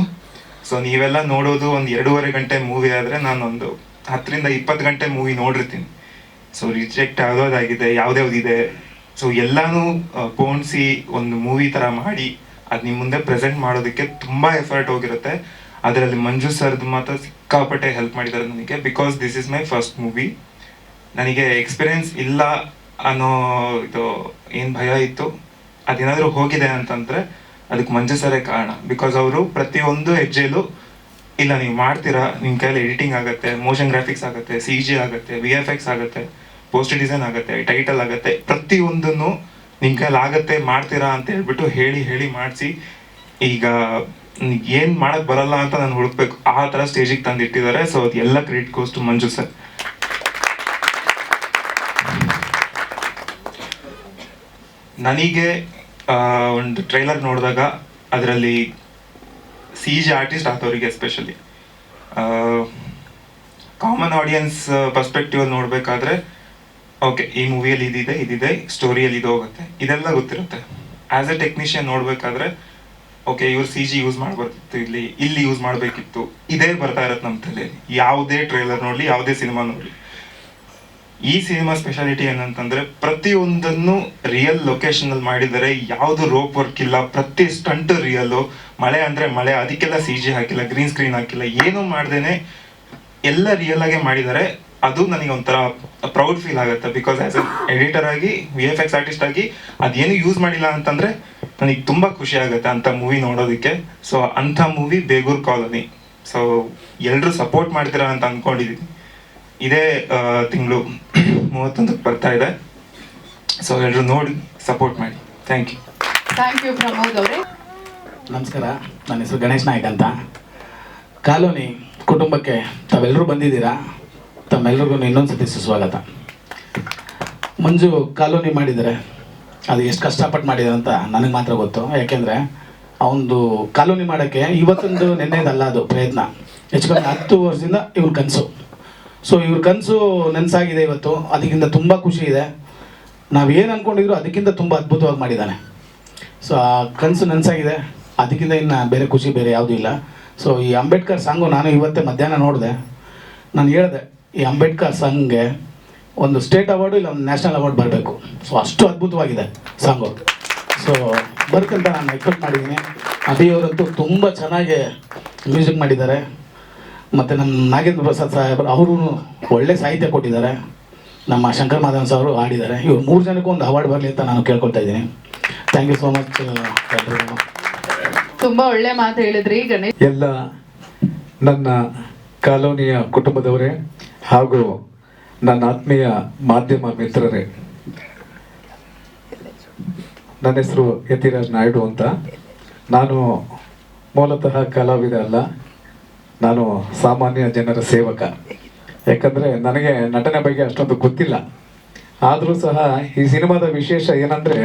ಸೊ ನೀವೆಲ್ಲ ನೋಡೋದು ಒಂದು 2.5 ಗಂಟೆ ಮೂವಿ ಆದರೆ ನಾನೊಂದು 10ರಿಂದ 20 ಗಂಟೆ ಮೂವಿ ನೋಡಿರ್ತೀನಿ. ಸೊ ರಿಜೆಕ್ಟ್ ಆಗೋದಾಗಿದೆ, ಯಾವ್ದ್ಯಾವ್ದಿದೆ, ಸೊ ಎಲ್ಲನೂ ಪೋಣಿಸಿ ಒಂದು ಮೂವಿ ಥರ ಮಾಡಿ ಅದು ನಿಮ್ಮ ಮುಂದೆ ಪ್ರೆಸೆಂಟ್ ಮಾಡೋದಕ್ಕೆ ತುಂಬ ಎಫರ್ಟ್ ಹೋಗಿರುತ್ತೆ. ಅದರಲ್ಲಿ ಮಂಜು ಸರ್ದು ಮಾತ್ರ ಸಿಕ್ಕಾಪಟ್ಟೆ ಹೆಲ್ಪ್ ಮಾಡಿದ್ದಾರೆ ನನಗೆ. Because this is my first movie. ನನಗೆ ಎಕ್ಸ್ಪೀರಿಯನ್ಸ್ ಇಲ್ಲ ಅನ್ನೋ ಇದು ಏನು ಭಯ ಇತ್ತು, ಅದೇನಾದರೂ ಹೋಗಿದೆ ಅಂತಂದರೆ ಅದಕ್ಕೆ ಮಂಜು ಸರೇ ಕಾರಣ. ಬಿಕಾಸ್ ಅವರು ಪ್ರತಿಯೊಂದು ಹೆಜ್ಜೆಲೂ ಇಲ್ಲ ನೀವು ಮಾಡ್ತೀರಾ, ನಿಮ್ಮ ಕೈಯಲ್ಲಿ ಎಡಿಟಿಂಗ್ ಆಗುತ್ತೆ, ಮೋಷನ್ ಗ್ರಾಫಿಕ್ಸ್ ಆಗುತ್ತೆ, CG ಆಗುತ್ತೆ, VFX ಆಗುತ್ತೆ, ಪೋಸ್ಟರ್ ಡಿಸೈನ್ ಆಗುತ್ತೆ, ಟೈಟಲ್ ಆಗುತ್ತೆ, ಪ್ರತಿಯೊಂದನ್ನು ನಿಮ್ಮ ಕೈಯಲ್ಲಿ ಆಗುತ್ತೆ, ಮಾಡ್ತೀರಾ ಅಂತ ಹೇಳ್ಬಿಟ್ಟು ಹೇಳಿ ಮಾಡಿಸಿ ಈಗ ಏನು ಮಾಡಕ್ ಬರಲ್ಲ ಅಂತ ನಾನು ಹುಡುಕ್ಬೇಕು ಆ ಥರ ಸ್ಟೇಜಿಗೆ ತಂದಿಟ್ಟಿದ್ದಾರೆ. ಸೊ ಅದು ಎಲ್ಲ credit goes to Manju sir. ನನಗೆ ಒಂದು ಟ್ರೈಲರ್ ನೋಡಿದಾಗ ಅದರಲ್ಲಿ CG ಆರ್ಟಿಸ್ಟ್ ಆದವರಿಗೆ ಎಸ್ಪೆಷಲಿ ಕಾಮನ್ ಆಡಿಯನ್ಸ್ ಪರ್ಸ್ಪೆಕ್ಟಿವಲ್ಲಿ ನೋಡಬೇಕಾದ್ರೆ ಓಕೆ ಈ ಮೂವಿಯಲ್ಲಿ ಇದಿದೆ, ಸ್ಟೋರಿಯಲ್ಲಿ ಇದು ಹೋಗುತ್ತೆ, ಇದೆಲ್ಲ ಗೊತ್ತಿರುತ್ತೆ. ಆ್ಯಸ್ ಎ ಟೆಕ್ನಿಷಿಯನ್ ನೋಡಬೇಕಾದ್ರೆ ಓಕೆ ಇವ್ರು CG ಯೂಸ್ ಮಾಡಬಾರ್ದಿತ್ತು, ಇಲ್ಲಿ ಯೂಸ್ ಮಾಡಬೇಕಿತ್ತು, ಇದೇ ಬರ್ತಾ ಇರತ್ತೆ ನಮ್ಮ ತಲೆಯಲ್ಲಿ. ಯಾವುದೇ ಟ್ರೈಲರ್ ನೋಡಲಿ, ಯಾವುದೇ ಸಿನಿಮಾ ನೋಡಲಿ. ಈ ಸಿನಿಮಾ ಸ್ಪೆಷಾಲಿಟಿ ಏನಂತಂದ್ರೆ ಪ್ರತಿಯೊಂದನ್ನು ರಿಯಲ್ ಲೊಕೇಶನಲ್ಲಿ ಮಾಡಿದರೆ, ಯಾವುದು ರೋಪ್ ವರ್ಕ್ ಇಲ್ಲ, ಪ್ರತಿ ಸ್ಟಂಟ್ ರಿಯಲ್ಲು. ಮಳೆ ಅಂದರೆ ಮಳೆ, ಅದಕ್ಕೆಲ್ಲ CG ಹಾಕಿಲ್ಲ, ಗ್ರೀನ್ ಸ್ಕ್ರೀನ್ ಹಾಕಿಲ್ಲ, ಏನೂ ಮಾಡ್ದೇನೆ ಎಲ್ಲ ರಿಯಲ್ ಆಗೇ ಮಾಡಿದ್ದಾರೆ. ಅದು ನನಗೆ ಒಂಥರ ಪ್ರೌಡ್ ಫೀಲ್ ಆಗುತ್ತೆ. ಬಿಕಾಸ್ ಆ್ಯಸ್ ಎ ಎಡಿಟರ್ ಆಗಿ, VFX ಆರ್ಟಿಸ್ಟ್ ಆಗಿ ಅದೇನು ಯೂಸ್ ಮಾಡಿಲ್ಲ ಅಂತಂದರೆ ನನಗೆ ತುಂಬ ಖುಷಿ ಆಗುತ್ತೆ ಅಂಥ ಮೂವಿ ನೋಡೋದಕ್ಕೆ. ಸೊ ಅಂಥ ಮೂವಿ ಬೇಗೂರು ಕಾಲೋನಿ. ಸೊ ಎಲ್ಲರೂ ಸಪೋರ್ಟ್ ಮಾಡ್ತೀರಾ ಅಂತ ಅಂದ್ಕೊಂಡಿದ್ದೀನಿ. ಇದೇ ತಿಂಗಳು 31ಕ್ಕೆ ಬರ್ತಾ ಇದೆ. ಸೊ ಎಲ್ಲರೂ ನೋಡಿ ಸಪೋರ್ಟ್ ಮಾಡಿ. Thank you. Thank you Pramod ಅವರೇ. ನಮಸ್ಕಾರ, ನನ್ನ ಹೆಸರು ಗಣೇಶ್ ನಾಯ್ಕ್ ಅಂತ. ಕಾಲೋನಿ ಕುಟುಂಬಕ್ಕೆ ತಾವೆಲ್ಲರೂ ಬಂದಿದ್ದೀರಾ. ತಮ್ಮೆಲ್ಲರಿಗೂ ಇನ್ನೊಂದು ಸತಿ ಸುಸ್ವಾಗತ. ಮಂಜು ಕಾಲೋನಿ ಮಾಡಿದರೆ ಅದು ಎಷ್ಟು ಕಷ್ಟಪಟ್ಟು ಮಾಡಿದ್ದಾರೆ ಅಂತ ನನಗೆ ಮಾತ್ರ ಗೊತ್ತು. ಯಾಕೆಂದರೆ ಅವನದು ಕಾಲೋನಿ ಮಾಡೋಕ್ಕೆ ಇವತ್ತೊಂದು ನೆನ್ನೆದಲ್ಲ, ಅದು ಪ್ರಯತ್ನ ಹೆಚ್ಚು ಕಮ್ಮಿ 10 ವರ್ಷದಿಂದ ಇವ್ರ ಕನಸು. ಸೊ ಇವ್ರ ಕನಸು ನೆನಸಾಗಿದೆ ಇವತ್ತು. ಅದಕ್ಕಿಂತ ತುಂಬ ಖುಷಿ ಇದೆ. ನಾವೇನು ಅಂದ್ಕೊಂಡಿದ್ರು ಅದಕ್ಕಿಂತ ತುಂಬ ಅದ್ಭುತವಾಗಿ ಮಾಡಿದ್ದಾನೆ. ಸೊ ಆ ಕನಸು ನೆನಸಾಗಿದೆ, ಅದಕ್ಕಿಂತ ಇನ್ನು ಬೇರೆ ಖುಷಿ ಬೇರೆ ಯಾವುದೂ ಇಲ್ಲ. ಸೊ ಈ ಅಂಬೇಡ್ಕರ್ ಸಾಂಗು ನಾನು ಇವತ್ತೇ ಮಧ್ಯಾಹ್ನ ನೋಡಿದೆ. ನಾನು ಹೇಳಿದೆ ಈ ಅಂಬೇಡ್ಕರ್ ಸಾಂಗ್ಗೆ ಒಂದು ಸ್ಟೇಟ್ ಅವಾರ್ಡು ಇಲ್ಲ ಒಂದು ನ್ಯಾಷನಲ್ ಅವಾರ್ಡ್ ಬರಬೇಕು. ಸೊ ಅಷ್ಟು ಅದ್ಭುತವಾಗಿದೆ ಸಾಂಗು. ಸೊ ಬರ್ಕಂತ ನಾನು ಎಕ್ಸ್ಪೆಕ್ಟ್ ಮಾಡಿದ್ದೀನಿ. ಅಭಿಯವರಂತೂ ತುಂಬ ಚೆನ್ನಾಗಿ ಮ್ಯೂಸಿಕ್ ಮಾಡಿದ್ದಾರೆ. ಮತ್ತು ನಮ್ಮ ನಾಗೇಂದ್ರ ಪ್ರಸಾದ್ ಸಾಹೇಬರು ಅವರು ಒಳ್ಳೆ ಸಾಹಿತ್ಯ ಕೊಟ್ಟಿದ್ದಾರೆ. ನಮ್ಮ ಶಂಕರ್ ಮಾಧವನ್ ಸಾರು ಹಾಡಿದ್ದಾರೆ. ಇವ್ರು 3 ಜನಕ್ಕೂ ಒಂದು ಅವಾರ್ಡ್ ಬರಲಿ ಅಂತ ನಾನು ಕೇಳ್ಕೊಳ್ತಾ ಇದ್ದೀನಿ. ಥ್ಯಾಂಕ್ ಯು ಸೋ ಮಚ್ ಎಲ್ರಿಗೂ. ತುಂಬ ಒಳ್ಳೆ ಮಾತು ಹೇಳಿದ್ರಿ ಗಣೇಶ್. ಎಲ್ಲ ನನ್ನ ಕಾಲೋನಿಯ ಕುಟುಂಬದವರೇ ಹಾಗೂ ನನ್ನ ಆತ್ಮೀಯ ಮಾಧ್ಯಮ ಮಿತ್ರರೇ, ನನ್ನ ಹೆಸರು ಯತಿರಾಜ್ ನಾಯ್ಡು ಅಂತ. ನಾನು ಮೂಲತಃ ಕಲಾವಿದ ಅಲ್ಲ, ನಾನು ಸಾಮಾನ್ಯ ಜನರ ಸೇವಕ. ಯಾಕಂದರೆ ನನಗೆ ನಟನೆ ಬಗ್ಗೆ ಅಷ್ಟೊಂದು ಗೊತ್ತಿಲ್ಲ. ಆದರೂ ಸಹ ಈ ಸಿನಿಮಾದ ವಿಶೇಷ ಏನಂದರೆ,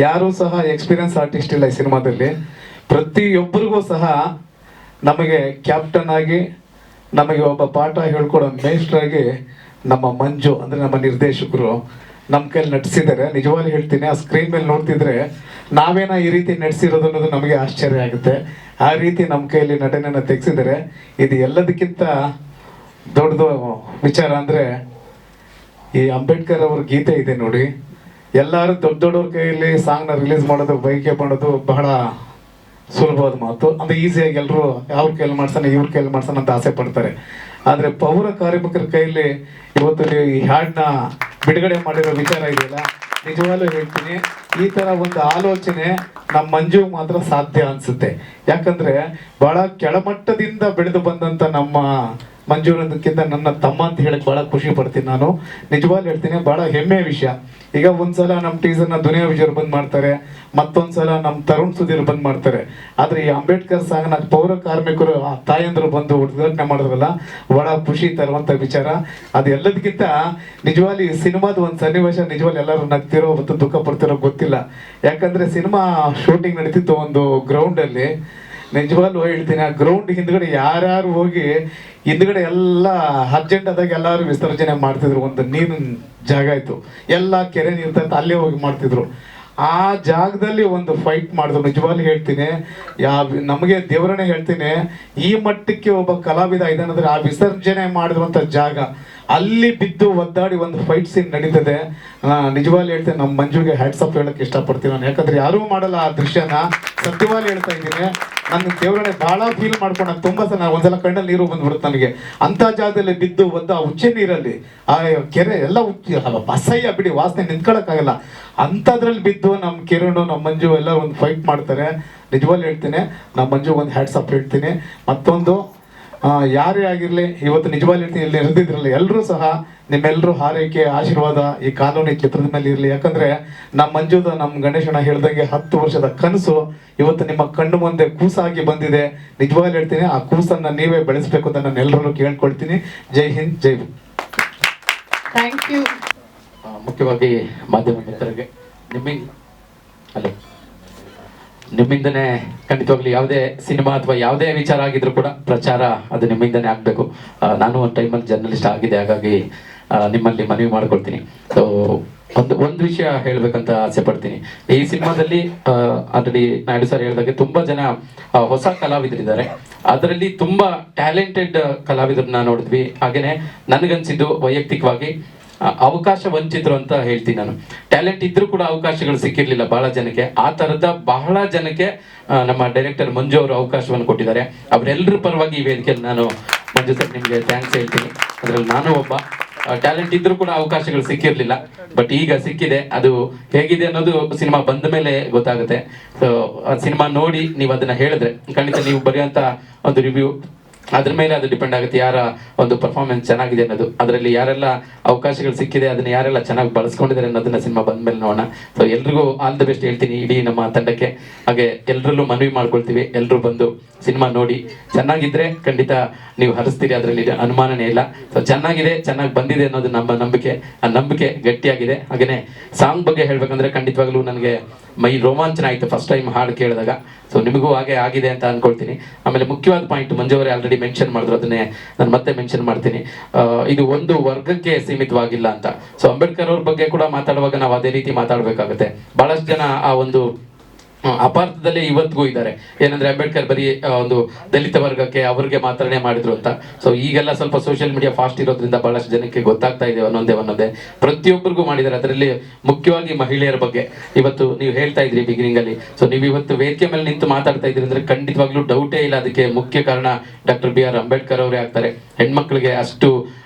ಯಾರೂ ಸಹ ಎಕ್ಸ್ಪೀರಿಯನ್ಸ್ ಆರ್ಟಿಸ್ಟ್ ಇಲ್ಲ ಈ ಸಿನಿಮಾದಲ್ಲಿ. ಪ್ರತಿಯೊಬ್ಬರಿಗೂ ಸಹ ನಮಗೆ ಕ್ಯಾಪ್ಟನ್ ಆಗಿ, ನಮಗೆ ಒಬ್ಬ ಪಾಠ ಹೇಳ್ಕೊಡೋ ಮೇಷ್ಟ್ರಾಗಿ ನಮ್ಮ ಮಂಜು ಅಂದರೆ ನಮ್ಮ ನಿರ್ದೇಶಕರು ನಮ್ಮ ಕೈಲಿ ನಟಿಸಿದ್ದಾರೆ. ನಿಜವಾಗ್ಲೂ ಹೇಳ್ತೀನಿ, ಆ ಸ್ಕ್ರೀನ್ ಮೇಲೆ ನೋಡ್ತಿದ್ರೆ ನಾವೇನ ಈ ರೀತಿ ನಟಿಸಿರೋದು ಅನ್ನೋದು ನಮಗೆ ಆಶ್ಚರ್ಯ ಆಗುತ್ತೆ. ಆ ರೀತಿ ನಮ್ಮ ಕೈಯಲ್ಲಿ ನಟನೆಯನ್ನು ತೆಗೆಸಿದ್ದಾರೆ. ಇದು ಎಲ್ಲದಕ್ಕಿಂತ ದೊಡ್ಡದು ವಿಚಾರ ಅಂದರೆ, ಈ ಅಂಬೇಡ್ಕರ್ ಅವ್ರ ಗೀತೆ ಇದೆ ನೋಡಿ, ಎಲ್ಲರೂ ದೊಡ್ಡ ದೊಡ್ಡವ್ರ ಕೈಯಲ್ಲಿ ಸಾಂಗ್ನ ರಿಲೀಸ್ ಮಾಡೋದು, ಬೈಕೆ ಮಾಡೋದು ಬಹಳ ಸುಲಭವಾದ ಮಾತು. ಅಂದರೆ ಈಸಿಯಾಗಿ ಎಲ್ಲರೂ ಅವ್ರ ಕೈಯಲ್ಲಿ ಮಾಡ್ಸೋಣ, ಇವ್ರ ಕೈಯಲ್ಲಿ ಮಾಡ್ಸೋಣ ಅಂತ ಆಸೆ ಪಡ್ತಾರೆ. ಆದರೆ ಪೌರ ಕಾರ್ಮಿಕರ ಕೈಯಲ್ಲಿ ಇವತ್ತು ನೀವು ಈ ಹಾಡನ್ನ ಬಿಡುಗಡೆ ಮಾಡಿರೋ ವಿಚಾರ ಇದೆಯಲ್ಲ, ನಿಜವಾಗ್ಲೂ ಹೇಳ್ತೀನಿ, ಈ ಥರ ಒಂದು ಆಲೋಚನೆ ನಮ್ಮ ಮಂಜು ಮಾತ್ರ ಸಾಧ್ಯ ಅನಿಸುತ್ತೆ. ಯಾಕಂದರೆ ಭಾಳ ಕೆಳಮಟ್ಟದಿಂದ ಬೆಳೆದು ಬಂದಂಥ ನಮ್ಮ ಮಂಜು ಅನ್ನೋದಕ್ಕಿಂತ ನನ್ನ ತಮ್ಮ ಅಂತ ಹೇಳಕ್ಕೆ ಭಾಳ ಖುಷಿ ಪಡ್ತೀನಿ ನಾನು. ನಿಜವಾಗ್ಲೂ ಹೇಳ್ತೀನಿ, ಭಾಳ ಹೆಮ್ಮೆಯ ವಿಷಯ. ಈಗ ಒಂದ್ಸಲ ನಮ್ಮ ಟೀಸರ್ನ ದುನಿಯಾ ವಿಜಯರು ಬಂದ್ ಮಾಡ್ತಾರೆ, ಮತ್ತೊಂದ್ಸಲ ನಮ್ಮ ತರುಣ್ ಸುಧೀರ್ ಬಂದ್ ಮಾಡ್ತಾರೆ. ಆದರೆ ಈ ಅಂಬೇಡ್ಕರ್ ಸಾಂಗ್ನ ಪೌರ ಕಾರ್ಮಿಕರು ತಾಯಂದ್ರು ಬಂದು ಉದ್ಘಾಟನೆ ಮಾಡಿದ್ರಲ್ಲ, ಭಾಳ ಖುಷಿ ತರುವಂಥ ವಿಚಾರ. ಅದು ಎಲ್ಲದಕ್ಕಿಂತ ನಿಜವಾಗ್ಲೂ ಈ ಸಿನಿಮಾದ ಒಂದು ಸನ್ನಿವೇಶ ನಿಜವಾಗ್ಲೂ ಎಲ್ಲರೂ ನಗ್ತಿರೋ ಮತ್ತು ದುಃಖ ಪಡ್ತಿರೋ ಗೊತ್ತಿಲ್ಲ. ಯಾಕಂದರೆ ಸಿನಿಮಾ ಶೂಟಿಂಗ್ ನಡೀತಿತ್ತು ಒಂದು ಗ್ರೌಂಡಲ್ಲಿ. ನಿಜವಾಗ್ಲೂ ಹೇಳ್ತೀನಿ, ಆ ಗ್ರೌಂಡ್ ಹಿಂದ್ಗಡೆ ಯಾರ್ಯಾರು ಹೋಗಿ ಹಿಂದ್ಗಡೆ ಎಲ್ಲ ಅರ್ಜೆಂಟ್ ಆದಾಗ ಎಲ್ಲರೂ ವಿಸರ್ಜನೆ ಮಾಡ್ತಿದ್ರು. ಒಂದು ನೀರಿನ ಜಾಗ ಇತ್ತು, ಎಲ್ಲ ಕೆರೆ ನೀರು ತಂದು ಅಲ್ಲೇ ಹೋಗಿ ಮಾಡ್ತಿದ್ರು. ಆ ಜಾಗದಲ್ಲಿ ಒಂದು ಫೈಟ್ ಮಾಡಿದ್ರು. ನಿಜವಾಗ್ಲೂ ಹೇಳ್ತೀನಿ, ನಮಗೆ ದೇವರನ್ನೇ ಹೇಳ್ತೀನಿ, ಈ ಮಟ್ಟಕ್ಕೆ ಒಬ್ಬ ಕಲಾವಿದ ಇದಾನಂದ್ರೆ ಆ ವಿಸರ್ಜನೆ ಮಾಡಿರುವಂಥ ಜಾಗ ಅಲ್ಲಿ ಬಿದ್ದು ಒದ್ದಾಡಿ ಒಂದು ಫೈಟ್ ಸೀನ್ ನಡೀತದೆ. ನಿಜವಾಗ್ಲೂ ಹೇಳ್ತೀನಿ, ನಮ್ಮ ಮಂಜುಗೆ ಹ್ಯಾಟ್ಸ್ ಆಫ್ ಹೇಳಕ್ಕೆ ಇಷ್ಟಪಡ್ತೀನಿ ನಾನು. ಯಾಕಂದ್ರೆ ಯಾರೂ ಮಾಡಲ್ಲ ಆ ದೃಶ್ಯನ. ಸತ್ಯವಾಗಿ ಹೇಳ್ತಾ ಇದ್ದೀನಿ, ನನ್ನ ದೇವರನ್ನೇ ಭಾಳ ಫೀಲ್ ಮಾಡ್ಕೊಂಡು ನಾನು ತುಂಬ ಸಲ ಒಂದ್ಸಲ ಕಣ್ಣಲ್ಲಿ ನೀರು ಬಂದ್ಬಿಡುತ್ತೆ ನನಗೆ. ಅಂಥ ಜಾಗದಲ್ಲಿ ಬಿದ್ದು ಒದ್ದ ಉಚ್ಚೆ ನೀರಲ್ಲಿ ಆ ಕೆರೆ ಎಲ್ಲ ಅಸಹ್ಯ ಬಿಡಿ, ವಾಸನೆ ನಿಂತ್ಕೊಳ್ಳೋಕ್ಕಾಗಲ್ಲ. ಅಂಥದ್ರಲ್ಲಿ ಬಿದ್ದು ನಮ್ಮ ಕಿರಣ್, ನಮ್ಮ ಮಂಜು ಎಲ್ಲ ಒಂದು ಫೈಟ್ ಮಾಡ್ತಾರೆ. ನಿಜವಾಗ್ಲೂ ಹೇಳ್ತೀನಿ, ನಮ್ಮ ಮಂಜು ಒಂದು ಹ್ಯಾಟ್ಸ್ ಆಫ್ ಹೇಳ್ತೀನಿ. ಮತ್ತೊಂದು, ಯಾರೇ ಆಗಿರಲಿ, ಇವತ್ತು ನಿಜವಾಗ್ಲೂ ಹೇಳ್ತೀನಿ, ಇಲ್ಲಿ ಇರ್ದಿದ್ರಲ್ಲ ಎಲ್ಲರೂ ಸಹ ನಿಮ್ಮೆಲ್ಲರೂ ಹಾರೈಕೆ ಆಶೀರ್ವಾದ ಈ ಕಾಲೋನಿ ಚಿತ್ರದ ಮೇಲೆ ಇರಲಿ. ಯಾಕಂದರೆ ನಮ್ಮ ಮಂಜುದ, ನಮ್ಮ ಗಣೇಶನ ಹೇಳ್ದಂಗೆ 10 ವರ್ಷದ ಕನಸು ಇವತ್ತು ನಿಮ್ಮ ಕಣ್ಣು ಮುಂದೆ ಕೂಸಾಗಿ ಬಂದಿದೆ. ನಿಜವಾಗ್ಲೂ ಹೇಳ್ತೀನಿ, ಆ ಕೂಸನ್ನು ನೀವೇ ಬೆಳೆಸಬೇಕು ಅಂತ ನಾನು ಎಲ್ಲರಲ್ಲೂ ಕೇಳ್ಕೊಳ್ತೀನಿ. ಜೈ ಹಿಂದ್, ಜೈ ಹಿಂದ್. Thank you. ಮುಖ್ಯವಾಗಿ ಮಾಧ್ಯಮ ಮಿತ್ರರಿಗೆ ನಿಮ್ಮಿಂದನೇ ಖಂಡಿತವಾಗ್ಲಿ ಯಾವುದೇ ಸಿನಿಮಾ ಅಥವಾ ಯಾವುದೇ ವಿಚಾರ ಆಗಿದ್ರು ಕೂಡ ಪ್ರಚಾರ ಅದು ನಿಮ್ಮಿಂದನೇ ಆಗಬೇಕು. ನಾನು ಒಂದು ಟೈಮಲ್ಲಿ ಜರ್ನಲಿಸ್ಟ್ ಆಗಿದೆ, ಹಾಗಾಗಿ ನಿಮ್ಮಲ್ಲಿ ಮನವಿ ಮಾಡ್ಕೊಳ್ತೀನಿ. ಸೊ ಒಂದು ವಿಷಯ ಹೇಳ್ಬೇಕಂತ ಆಸೆ ಪಡ್ತೀನಿ. ಈ ಸಿನಿಮಾದಲ್ಲಿ ಆಲ್ರೆಡಿ ನಾಯ್ಡು ಸರ್ ಹೇಳಿದಾಗೆ ತುಂಬಾ ಜನ ಹೊಸ ಕಲಾವಿದರಿದ್ದಾರೆ. ಅದರಲ್ಲಿ ತುಂಬಾ ಟ್ಯಾಲೆಂಟೆಡ್ ಕಲಾವಿದರನ್ನ ನೋಡಿದ್ವಿ. ಹಾಗೇನೆ ನನಗನ್ಸಿದ್ದು ವೈಯಕ್ತಿಕವಾಗಿ ಅವಕಾಶ ವಂಚಿತರು ಅಂತ ಹೇಳ್ತೀನಿ ನಾನು. ಟ್ಯಾಲೆಂಟ್ ಇದ್ರೂ ಕೂಡ ಅವಕಾಶಗಳು ಸಿಕ್ಕಿರ್ಲಿಲ್ಲ ಬಹಳ ಜನಕ್ಕೆ. ಆ ತರದ ಬಹಳ ಜನಕ್ಕೆ ನಮ್ಮ ಡೈರೆಕ್ಟರ್ ಮಂಜು ಅವರು ಅವಕಾಶವನ್ನು ಕೊಟ್ಟಿದ್ದಾರೆ. ಅವರೆಲ್ಲರ ಪರವಾಗಿ ಈ ವೇದಿಕೆಯಲ್ಲಿ ನಾನು ಮಂಜು ಸರ್ ನಿಮಗೆ ಥ್ಯಾಂಕ್ಸ್ ಹೇಳ್ತೀನಿ. ಅದರಲ್ಲಿ ನಾನು ಒಬ್ಬ. ಟ್ಯಾಲೆಂಟ್ ಇದ್ರೂ ಕೂಡ ಅವಕಾಶಗಳು ಸಿಕ್ಕಿರ್ಲಿಲ್ಲ, ಬಟ್ ಈಗ ಸಿಕ್ಕಿದೆ. ಅದು ಹೇಗಿದೆ ಅನ್ನೋದು ಸಿನಿಮಾ ಬಂದ ಮೇಲೆ ಗೊತ್ತಾಗುತ್ತೆ. ಸೊ ಸಿನಿಮಾ ನೋಡಿ ನೀವು ಅದನ್ನ ಹೇಳಿದ್ರೆ ಖಂಡಿತ ನೀವು ಬರೆಯುವಂತ ಒಂದು ರಿವ್ಯೂ ಅದ್ರ ಮೇಲೆ ಅದು ಡಿಪೆಂಡ್ ಆಗುತ್ತೆ, ಯಾರ ಒಂದು ಪರ್ಫಾರ್ಮೆನ್ಸ್ ಚೆನ್ನಾಗಿದೆ ಅನ್ನೋದು. ಅದರಲ್ಲಿ ಯಾರೆಲ್ಲ ಅವಕಾಶಗಳು ಸಿಕ್ಕಿದೆ, ಅದನ್ನ ಯಾರೆಲ್ಲ ಚೆನ್ನಾಗಿ ಬಳಸ್ಕೊಂಡಿದ್ದಾರೆ ಅನ್ನೋದನ್ನ ಸಿನಿಮಾ ಬಂದ್ಮೇಲೆ ನೋಡೋಣ. ಸೊ ಎಲ್ರಿಗೂ ಆಲ್ ದ ಬೆಸ್ಟ್ ಹೇಳ್ತೀನಿ ಇಡೀ ನಮ್ಮ ತಂಡಕ್ಕೆ. ಹಾಗೆ ಎಲ್ಲರಲ್ಲೂ ಮನವಿ ಮಾಡ್ಕೊಳ್ತೀವಿ, ಎಲ್ಲರೂ ಬಂದು ಸಿನಿಮಾ ನೋಡಿ ಚೆನ್ನಾಗಿದ್ರೆ ಖಂಡಿತ ನೀವು ಹರಿಸ್ತೀರಿ, ಅದರಲ್ಲಿ ಅನುಮಾನನೇ ಇಲ್ಲ. ಸೊ ಚೆನ್ನಾಗಿದೆ, ಚೆನ್ನಾಗಿ ಬಂದಿದೆ ಅನ್ನೋದು ನಮ್ಮ ನಂಬಿಕೆ. ಆ ನಂಬಿಕೆ ಗಟ್ಟಿಯಾಗಿದೆ. ಹಾಗೇನೆ ಸಾಂಗ್ ಬಗ್ಗೆ ಹೇಳ್ಬೇಕಂದ್ರೆ ಖಂಡಿತವಾಗ್ಲೂ ನನಗೆ ಮೈ ರೋಮಾಂಚನ ಆಯಿತು ಫಸ್ಟ್ ಟೈಮ್ ಹಾಡು ಕೇಳಿದಾಗ. ಸೊ ನಿಮಗೂ ಹಾಗೆ ಆಗಿದೆ ಅಂತ ಅನ್ಕೊಳ್ತೀನಿ. ಆಮೇಲೆ ಮುಖ್ಯವಾದ ಪಾಯಿಂಟ್ ಮಂಜು ಅವರೇ ಆಲ್ರೆಡಿ ಮೆನ್ಷನ್ ಮಾಡಿದ್ರು, ಅದನ್ನೇ ನಾನು ಮತ್ತೆ ಮೆನ್ಷನ್ ಮಾಡ್ತೀನಿ. ಇದು ಒಂದು ವರ್ಗಕ್ಕೆ ಸೀಮಿತವಾಗಿಲ್ಲ ಅಂತ. ಸೊ ಅಂಬೇಡ್ಕರ್ ಅವ್ರ ಬಗ್ಗೆ ಕೂಡ ಮಾತಾಡುವಾಗ ನಾವು ಅದೇ ರೀತಿ ಮಾತಾಡಬೇಕಾಗುತ್ತೆ. ಬಹಳಷ್ಟು ಜನ ಆ ಒಂದು ಅಪಾರ್ಥದಲ್ಲೇ ಇವತ್ತಿಗೂ ಇದ್ದಾರೆ. ಏನಂದ್ರೆ ಅಂಬೇಡ್ಕರ್ ಬರೀ ಒಂದು ದಲಿತ ವರ್ಗಕ್ಕೆ ಅವ್ರಿಗೆ ಮಾತ್ರನೇ ಮಾಡಿದ್ರು ಅಂತ. ಸೊ ಈಗೆಲ್ಲ ಸ್ವಲ್ಪ ಸೋಷಿಯಲ್ ಮೀಡಿಯಾ ಫಾಸ್ಟ್ ಇರೋದ್ರಿಂದ ಬಹಳಷ್ಟು ಜನಕ್ಕೆ ಗೊತ್ತಾಗ್ತಾ ಇದೆ ಒಂದೊಂದೇ ಪ್ರತಿಯೊಬ್ಬರಿಗೂ ಮಾಡಿದ್ದಾರೆ. ಅದರಲ್ಲಿ ಮುಖ್ಯವಾಗಿ ಮಹಿಳೆಯರ ಬಗ್ಗೆ ಇವತ್ತು ನೀವು ಹೇಳ್ತಾ ಇದ್ರಿ ಬಿಗಿನಿಂಗ್ ಅಲ್ಲಿ. ಸೊ ನೀವು ಇವತ್ತು ವೇದಿಕೆ ಮೇಲೆ ನಿಂತು ಮಾತಾಡ್ತಾ ಇದ್ರಿ ಅಂದ್ರೆ ಖಂಡಿತವಾಗ್ಲೂ ಡೌಟೇ ಇಲ್ಲ, ಅದಕ್ಕೆ ಮುಖ್ಯ ಕಾರಣ ಡಾಕ್ಟರ್ BR ಅಂಬೇಡ್ಕರ್ ಅವರೇ ಆಗ್ತಾರೆ. ಹೆಣ್ಮಕ್ಳಿಗೆ ಅಷ್ಟು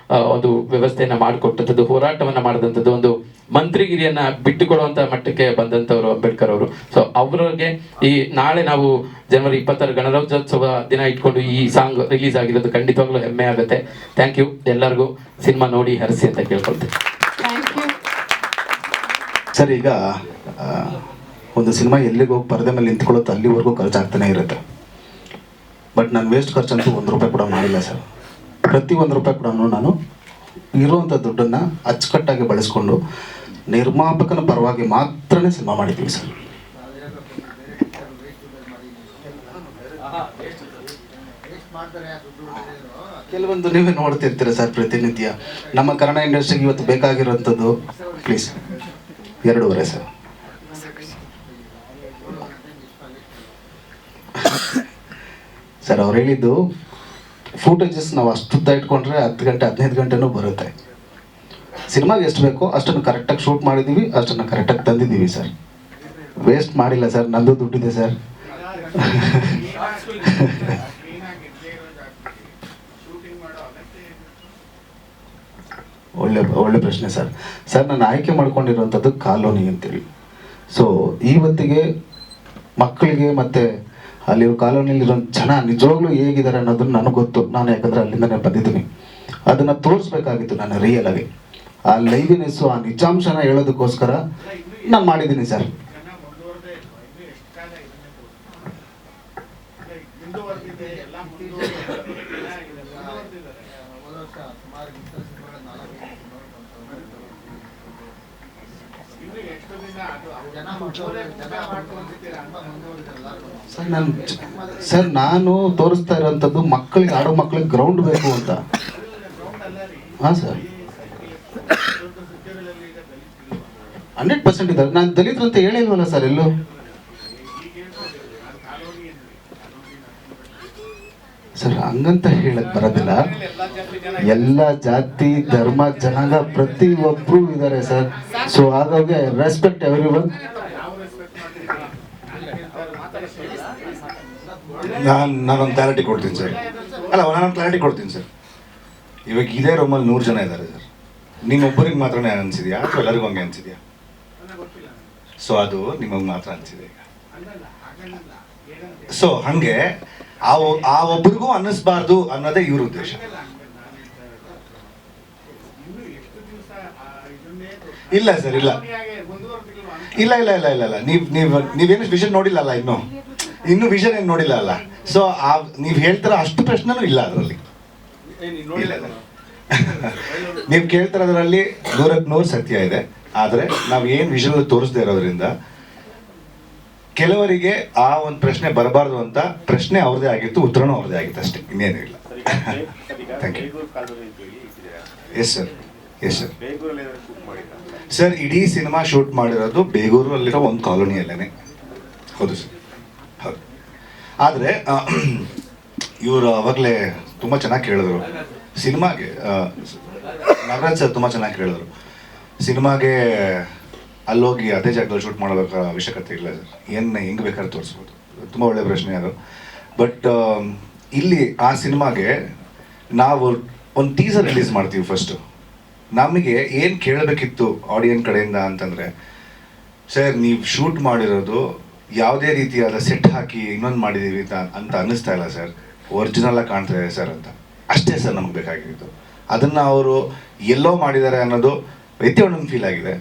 ಒಂದು ವ್ಯವಸ್ಥೆಯನ್ನ ಮಾಡಿಕೊಟ್ಟಂಥದ್ದು, ಹೋರಾಟವನ್ನ ಮಾಡಿದಂಥದ್ದು, ಒಂದು ಮಂತ್ರಿಗಿರಿಯನ್ನ ಬಿಟ್ಟುಕೊಡುವಂತ ಮಟ್ಟಕ್ಕೆ ಬಂದಂಥವ್ರು ಅಂಬೇಡ್ಕರ್ ಅವರು. ಸೊ ಅವರಿಗೆ ಈ ನಾಳೆ ನಾವು ಜನವರಿ 26 ಗಣರಾಜ್ಯೋತ್ಸವ ದಿನ ಇಟ್ಕೊಂಡು ಈ ಸಾಂಗ್ ರಿಲೀಸ್ ಆಗಿರೋದು ಖಂಡಿತವಾಗ್ಲೂ ಹೆಮ್ಮೆ ಆಗುತ್ತೆ. Thank you. ಎಲ್ಲರಿಗೂ ಸಿನಿಮಾ ನೋಡಿ ಹರಿಸಿ ಅಂತ ಕೇಳ್ಕೊಳ್ತೀನಿ. Thank you. ಸರ್, ಈಗ ಒಂದು ಸಿನಿಮಾ ಎಲ್ಲಿಗೆ ಹೋಗಿ ಪರದೆ ಮೇಲೆ ನಿಂತ್ಕೊಳ್ಳುತ್ತೋ ಅಲ್ಲಿವರೆಗೂ ಖರ್ಚಾಗ್ತಾನೆ ಇರುತ್ತೆ. ಬಟ್ ನಾನು ವೇಸ್ಟ್ ಖರ್ಚಂತೂ 1 ರೂಪಾಯಿ ಕೂಡ ಮಾಡಿಲ್ಲ ಸರ್. ಪ್ರತಿ 1 ರೂಪಾಯಿ ಕೂಡ ನಾನು ಇರುವಂಥ ದುಡ್ಡನ್ನು ಅಚ್ಚುಕಟ್ಟಾಗಿ ಬಳಸ್ಕೊಂಡು ನಿರ್ಮಾಪಕನ ಪರವಾಗಿ ಮಾತ್ರನೇ ಸಿನಿಮಾ ಮಾಡಿದ್ದೀವಿ ಸರ್. ಕೆಲವೊಂದು ನೀವೇ ನೋಡ್ತಿರ್ತೀರ ಸರ್ ಪ್ರತಿನಿತ್ಯ. ನಮ್ಮ ಕನ್ನಡ ಇಂಡಸ್ಟ್ರಿಗೆ ಇವತ್ತು ಬೇಕಾಗಿರೋಂಥದ್ದು ಪ್ಲೀಸ್ 2.5 ಸರ್. ಸರ್ ಅವ್ರು ಹೇಳಿದ್ದು ಫೂಟೇಜಸ್ ನಾವು ಅಷ್ಟುದ್ದ ಇಟ್ಕೊಂಡ್ರೆ 10 ಗಂಟೆ 15 ಗಂಟೆನೂ ಬರುತ್ತೆ. ಸಿನಿಮಾಗೆ ಎಷ್ಟು ಬೇಕೋ ಅಷ್ಟನ್ನು ಕರೆಕ್ಟಾಗಿ ಶೂಟ್ ಮಾಡಿದ್ದೀವಿ, ಅಷ್ಟನ್ನು ಕರೆಕ್ಟಾಗಿ ತಂದಿದ್ದೀವಿ ಸರ್. ವೇಸ್ಟ್ ಮಾಡಿಲ್ಲ ಸರ್, ನಂದು ದುಡ್ಡಿದೆ ಸರ್. ಒಳ್ಳೆ ಪ್ರಶ್ನೆ ಸರ್. ಸರ್ ನಾನು ಆಯ್ಕೆ ಮಾಡ್ಕೊಂಡಿರುವಂಥದ್ದು ಕಾಲೋನಿ ಅಂತೇಳಿ. ಸೊ ಇವತ್ತಿಗೆ ಮಕ್ಕಳಿಗೆ ಮತ್ತು ಅಲ್ಲಿರೋ ಕಾಲೋನಿಯಲ್ಲಿರೋ ಜನ ನಿಜವಾಗ್ಲೂ ಹೇಗಿದ್ದಾರೆ ಅನ್ನೋದನ್ನು ನನಗೆ ಗೊತ್ತು. ನಾನು ಯಾಕಂದರೆ ಅಲ್ಲಿಂದನೇ ಬಂದಿದ್ದೀನಿ. ಅದನ್ನು ತೋರಿಸ್ಬೇಕಾಗಿತ್ತು ನಾನು ರಿಯಲ್ ಆಗಿ. ಆ ಲೈವ್ನೆಸ್ಸು, ಆ ನಿಜಾಂಶನ ಹೇಳೋದಕ್ಕೋಸ್ಕರ ನಾನು ಮಾಡಿದ್ದೀನಿ ಸರ್. ನಾನು ತೋರಿಸ್ತಾ ಇರೋಂಥದ್ದು ಮಕ್ಕಳಿಗೆ, ಆಡೋ ಮಕ್ಕಳಿಗೆ ಗ್ರೌಂಡ್ ಬೇಕು ಅಂತ. ಹಾಂ ಸರ್, 100% ಇದ್ದಾರೆ. ನಾನು ದಲಿತರು ಅಂತ ಹೇಳಿಲ್ವಲ್ಲ ಸರ್ ಎಲ್ಲೂ. ಸರ್ ಹಂಗಂತ ಹೇಳಕ್ ಬರೋದಿಲ್ಲ. ಎಲ್ಲ ಜಾತಿ ಧರ್ಮ ಜನಾಂಗ ಪ್ರತಿಯೊಬ್ಬರು ಇದ್ದಾರೆ ಸರ್. ಸೊ ಹಾಗಾಗಿ ರೆಸ್ಪೆಕ್ಟ್ ಎವ್ರಿವನ್. ನಾನೊಂದು ಕ್ಲಾರಿಟಿ ಕೊಡ್ತೀನಿ ಸರ್. ನಾನೊಂದು ಕ್ಲಾರಿಟಿ ಕೊಡ್ತೀನಿ ಸರ್. ಇವಾಗ ಇದೇ ರೂಮಲ್ಲಿ 100 ಜನ ಇದ್ದಾರೆ ಸರ್. ನಿಮ್ಮೊಬ್ಬರಿಗೆ ಮಾತ್ರನೇ ಅನಿಸಿದ್ಯಾ ಅಥವಾ ಎಲ್ಲರಿಗೂ ಹಂಗೆ ಅನಿಸಿದ್ಯಾ? ಸೊ ಅದು ನಿಮಗೆ ಮಾತ್ರ ಅನಿಸಿದೆ ಈಗ. ಸೊ ಹಾಗೆ ಆ ಒಬ್ಬರಿಗೂ ಅನ್ನಿಸ್ಬಾರ್ದು ಅನ್ನೋದೇ ಇವ್ರ ಉದ್ದೇಶ. ಇಲ್ಲ ಸರ್, ಇಲ್ಲ ಇಲ್ಲ ಇಲ್ಲ ಇಲ್ಲ ಇಲ್ಲ ಇಲ್ಲ ನೀವೇನು ವಿಷನ್ ನೋಡಿಲ್ಲ ಅಲ್ಲ, ಇನ್ನು ವಿಷನ್ ಏನು ನೋಡಿಲ್ಲ ಅಲ್ಲ. ಸೊ ನೀವು ಹೇಳ್ತಾರ ಅಷ್ಟು ಪ್ರಶ್ನೆನೂ ಇಲ್ಲ ಅದರಲ್ಲಿ. ನೀವು ಕೇಳ್ತಾರದ್ರಲ್ಲಿ 100% ಸತ್ಯ ಇದೆ. ಆದರೆ ನಾವು ಏನು ವಿಷನ್ ತೋರಿಸದೇ ಇರೋದ್ರಿಂದ ಕೆಲವರಿಗೆ ಆ ಒಂದು ಪ್ರಶ್ನೆ ಬರಬಾರ್ದು ಅಂತ ಪ್ರಶ್ನೆ ಅವ್ರದೇ ಆಗಿತ್ತು, ಉತ್ತರನೂ ಅವ್ರದೇ ಆಗಿತ್ತು ಅಷ್ಟೇ, ಇನ್ನೇನು ಇಲ್ಲ. Thank you. Yes sir, yes sir. Sir ಇಡೀ ಸಿನಿಮಾ ಶೂಟ್ ಮಾಡಿರೋದು ಬೇಗೂರಲ್ಲಿರೋ ಒಂದು ಕಾಲೋನಿಯಲ್ಲೇ. ಹೌದು ಸರ್, ಹೌದು. ಆದರೆ ಇವರು ಅವಾಗಲೇ ತುಂಬ ಚೆನ್ನಾಗಿ ಕೇಳಿದ್ರು ಸಿನಿಮಾಗೆ. ನಾಗರಾಜ್ ಸರ್ ತುಂಬ ಚೆನ್ನಾಗಿ ಕೇಳಿದ್ರು ಸಿನಿಮಾಗೆ ಅಲ್ಲೋಗಿ ಅದೇ ಜಾಗದಲ್ಲಿ ಶೂಟ್ ಮಾಡಬೇಕು ಅವಶ್ಯಕತೆ ಇಲ್ಲ ಸರ್, ಹೆಂಗೆ ಬೇಕಾದ್ರೆ ತೋರಿಸ್ಬೋದು. ತುಂಬ ಒಳ್ಳೆಯ ಪ್ರಶ್ನೆ ಅದು. ಬಟ್ ಇಲ್ಲಿ ಆ ಸಿನಿಮಾಗೆ ನಾವು ಒಂದು ಟೀಸರ್ ರಿಲೀಸ್ ಮಾಡ್ತೀವಿ ಫಸ್ಟು. ನಮಗೆ ಏನು ಕೇಳಬೇಕಿತ್ತು ಆಡಿಯನ್ಸ್ ಕಡೆಯಿಂದ ಅಂತಂದರೆ, ಸರ್ ನೀವು ಶೂಟ್ ಮಾಡಿರೋದು ಯಾವುದೇ ರೀತಿಯಾದ ಸೆಟ್ ಹಾಕಿ ಇನ್ನೊಂದು ಮಾಡಿದ್ದೀವಿ ಅಂತ ಅನ್ನಿಸ್ತಾ ಇಲ್ಲ ಸರ್, ಒರಿಜಿನಲಾಗಿ ಕಾಣ್ತಾ ಇದೆ ಸರ್ ಅಂತ. ಅಷ್ಟೇ ಸರ್ ನಮ್ಗೆ ಬೇಕಾಗಿತ್ತು. ಅದನ್ನು ಅವರು ಎಲ್ಲೋ ಮಾಡಿದ್ದಾರೆ ಅನ್ನೋದು ವ್ಯತ್ಯಾಸ ಫೀಲ್ ಆಗಿದೆ.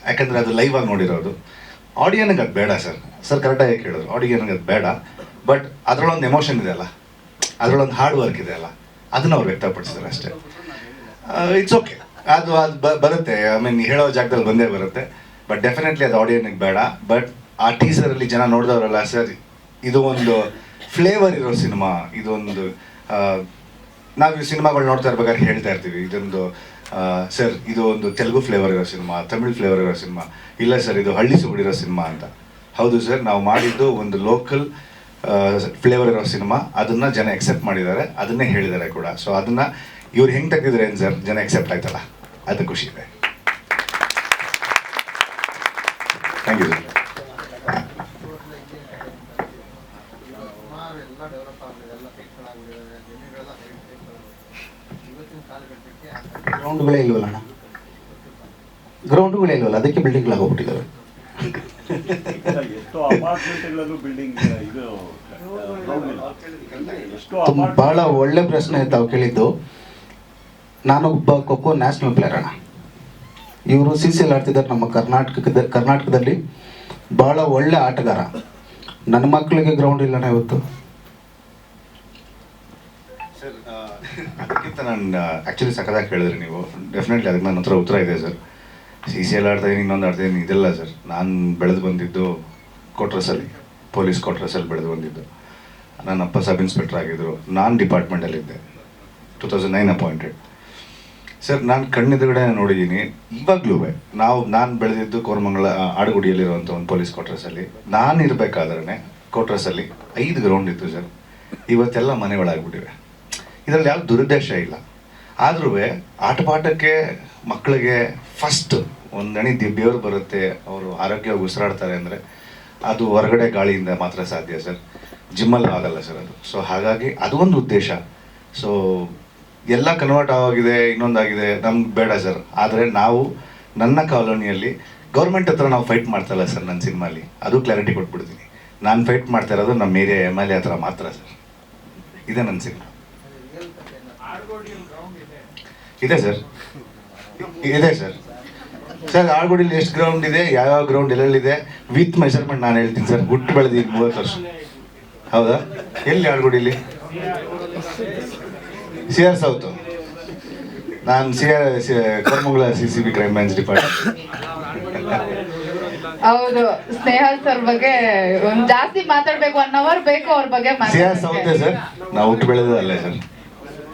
ಯಾಕಂದರೆ ಅದು ಲೈವ್ ಆಗಿ ನೋಡಿರೋದು. ಆಡಿಯನ್ಗೆ ಅದು ಬೇಡ ಸರ್. ಸರ್ ಕರೆಕ್ಟಾಗಿ ಕೇಳಿದ್ರು, ಆಡಿಯನ್ಗೆ ಅದು ಬೇಡ. ಬಟ್ ಅದರಲ್ಲೊಂದು ಎಮೋಷನ್ ಇದೆ ಅಲ್ಲ, ಅದರಲ್ಲೊಂದು ಹಾರ್ಡ್ ವರ್ಕ್ ಇದೆ ಅಲ್ಲ, ಅದನ್ನು ಅವ್ರು ವ್ಯಕ್ತಪಡಿಸಿದ್ದಾರೆ ಅಷ್ಟೇ. ಇಟ್ಸ್ ಓಕೆ, ಅದು ಬರುತ್ತೆ. ಐ ಮೀನ್ ಹೇಳೋ ಜಾಗದಲ್ಲಿ ಬಂದೇ ಬರುತ್ತೆ. ಬಟ್ ಡೆಫಿನೆಟ್ಲಿ ಅದು ಆಡಿಯನ್ಗೆ ಬೇಡ. ಬಟ್ ಆ ಟೀಸರಲ್ಲಿ ಜನ ನೋಡಿದವರಲ್ಲ ಸರ್, ಇದು ಒಂದು ಫ್ಲೇವರ್ ಇರೋ ಸಿನಿಮಾ. ಇದೊಂದು ನಾವು ಈ ಸಿನಿಮಾಗಳು ನೋಡ್ತಾ ಇರ್ಬೇಕಾದ್ರೆ ಹೇಳ್ತಾ ಇರ್ತೀವಿ, ಇದೊಂದು ಸರ್ ಇದು ಒಂದು ತೆಲುಗು ಫ್ಲೇವರ್ ಇರೋ ಸಿನಿಮಾ, ತಮಿಳ್ ಫ್ಲೇವರ್ ಇರೋ ಸಿನಿಮಾ. ಇಲ್ಲ ಸರ್ ಇದು ಹಳ್ಳಿ ಸುಗುಡಿರೋ ಸಿನಿಮಾ ಅಂತ. ಹೌದು ಸರ್, ನಾವು ಮಾಡಿದ್ದು ಒಂದು ಲೋಕಲ್ ಫ್ಲೇವರ್ ಇರೋ ಸಿನಿಮಾ. ಅದನ್ನು ಜನ ಎಕ್ಸೆಪ್ಟ್ ಮಾಡಿದ್ದಾರೆ, ಅದನ್ನೇ ಹೇಳಿದ್ದಾರೆ ಕೂಡ. ಸೊ ಅದನ್ನು ಇವ್ರು ಹೆಂಗೆ ತೆಗೆದಿದ್ರೆ ಏನು ಸರ್, ಜನ ಎಕ್ಸೆಪ್ಟ್ ಆಯ್ತಲ್ಲ, ಅದು ಖುಷಿ ಇದೆ. Thank you sir. ಗ್ರೌಂಡ್ಗಳೇ ಇಲ್ವಲ್ಲ ಅಣ್ಣ, ಗ್ರೌಂಡ್ಗಳೇ ಇಲ್ವಲ್ಲ, ಅದಕ್ಕೆ ಬಿಲ್ಡಿಂಗ್ಗಳಾಗೋಗ್ಬಿಟ್ಟಿದ್ದಾವೆ. ಬಹಳ ಒಳ್ಳೆ ಪ್ರಶ್ನೆ ತಾವು ಕೇಳಿದ್ದು. ನಾನೊಬ್ಬ ಖೋಖೋ ನ್ಯಾಷನಲ್ ಪ್ಲೇಯರ್ ಅಣ್ಣ. ಇವರು CCL ಆಡ್ತಿದ್ದಾರೆ ನಮ್ಮ ಕರ್ನಾಟಕದಲ್ಲಿ ಭಾಳ ಒಳ್ಳೆ ಆಟಗಾರ. ನನ್ನ ಮಕ್ಕಳಿಗೆ ಗ್ರೌಂಡ್ ಇಲ್ಲಣ್ಣ ಇವತ್ತು. ಸರ್ ಅದಕ್ಕಿಂತ ನಾನು ಆ್ಯಕ್ಚುಲಿ ಸಖತ್ತಾಗಿ ಕೇಳಿದ್ರಿ ನೀವು. ಡೆಫಿನೆಟ್ಲಿ ಅದಕ್ಕೆ ನನ್ನ ಹತ್ರ ಉತ್ತರ ಇದೆ ಸರ್. CCL ಆಡ್ತಾಯಿದ್ದೀನಿ, ಇನ್ನೊಂದು ಆಡ್ತಾಯಿದ್ದೀನಿ, ಇದೆಲ್ಲ ಸರ್. ನಾನು ಬೆಳೆದು ಬಂದಿದ್ದು ಕೋಟ್ರಸಲ್ಲಿ, ಪೊಲೀಸ್ ಕೋಟ್ರಸಲ್ಲಿ ಬೆಳೆದು ಬಂದಿದ್ದು. ನನ್ನ ಅಪ್ಪ ಸಬ್ ಇನ್ಸ್ಪೆಕ್ಟರ್ ಆಗಿದ್ದರು, ನಾನು ಡಿಪಾರ್ಟ್ಮೆಂಟಲ್ಲಿದ್ದೆ. 2009 ಅಪಾಯಿಂಟೆಡ್. ಸರ್ ನಾನು ಕಣ್ಣೆದುರುಗಡೆ ನೋಡಿದ್ದೀನಿ. ಇವಾಗಲೂ ನಾನು ಬೆಳೆದಿದ್ದು ಕೋರಮಂಗಲ ಆಡುಗುಡಿಯಲ್ಲಿರುವಂಥ ಒಂದು ಪೊಲೀಸ್ ಕ್ವಾರ್ಟರ್ಸಲ್ಲಿ. ನಾನು ಇರಬೇಕಾದ್ರೆ ಕ್ವಾರ್ಟರ್ಸಲ್ಲಿ 5 ಗ್ರೌಂಡ್ ಇತ್ತು ಸರ್. ಇವತ್ತೆಲ್ಲ ಮನೆಗಳಾಗ್ಬಿಟ್ಟಿವೆ. ಇದರಲ್ಲಿ ಯಾವ ದುರುದ್ದೇಶ ಇಲ್ಲ. ಆದ್ರೂ ಆಟಪಾಠಕ್ಕೆ ಮಕ್ಕಳಿಗೆ ಫಸ್ಟ್ ಒಂದು ಅಣಿ ಬೆವರು ಬರುತ್ತೆ, ಅವರು ಆರೋಗ್ಯವಾಗಿ ಉಸಿರಾಡ್ತಾರೆ ಅಂದರೆ ಅದು ಹೊರಗಡೆ ಗಾಳಿಯಿಂದ ಮಾತ್ರ ಸಾಧ್ಯ ಸರ್. ಜಿಮ್ಮಲ್ಲಿ ಆಗಲ್ಲ ಸರ್ ಅದು. ಸೊ ಹಾಗಾಗಿ ಅದು ಒಂದು ಉದ್ದೇಶ. ಸೊ ಎಲ್ಲ ಕನ್ವರ್ಟ್ ಆಗಿದೆ, ಇನ್ನೊಂದಾಗಿದೆ, ನಮ್ಗೆ ಬೇಡ ಸರ್. ಆದರೆ ನಾವು ನನ್ನ ಕಾಲೋನಿಯಲ್ಲಿ ಗೌರ್ಮೆಂಟ್ ಹತ್ರ ನಾವು ಫೈಟ್ ಮಾಡ್ತಾಯಿಲ್ಲ ಸರ್. ನನ್ನ ಸಿನಿಮಾಲಿ ಅದು ಕ್ಲಾರಿಟಿ ಕೊಟ್ಬಿಡ್ತೀನಿ. ನಾನು ಫೈಟ್ ಮಾಡ್ತಾ ಇರೋದು ನಮ್ಮ ಏರಿಯಾ MLA ಹತ್ರ ಮಾತ್ರ ಸರ್. ಇದೆ ನನ್ನ ಸಿನಿಮಾ. ಇದೆ ಸರ್, ಇದೆ ಸರ್. ಸರ್ ಆಳ್ಗುಡಿಲಿ ಎಷ್ಟು ಗ್ರೌಂಡ್ ಇದೆ, ಯಾವ್ಯಾವ ಗ್ರೌಂಡ್ ಎಲ್ಲೆಲ್ಲಿದೆ ವಿತ್ ಮೆಷರ್ಮೆಂಟ್ ನಾನು ಹೇಳ್ತೀನಿ ಸರ್. ಹುಟ್ಟು ಬೆಳೆದೀನಿ 30 ವರ್ಷ. ಹೌದಾ? ಎಲ್ಲಿ ಆಳ್ಗುಡಿಲಿ? CR south. ನಾನು Koramangala CCB crime branch department. ಹೌದು, ಸ್ನೇಹ ಸರ್ ಬಗ್ಗೆ ಒಂದ್ ಜಾಸ್ತಿ ಮಾತಾಡ್ಬೇಕು, 1 hour ಬೇಕು ಅವ್ರ ಬಗ್ಗೆ. CR ಸೌತೆ ಸರ್, ನಾವು ಹುಟ್ಟು ಬೆಳೆದಲ್ಲೇ ಸರ್.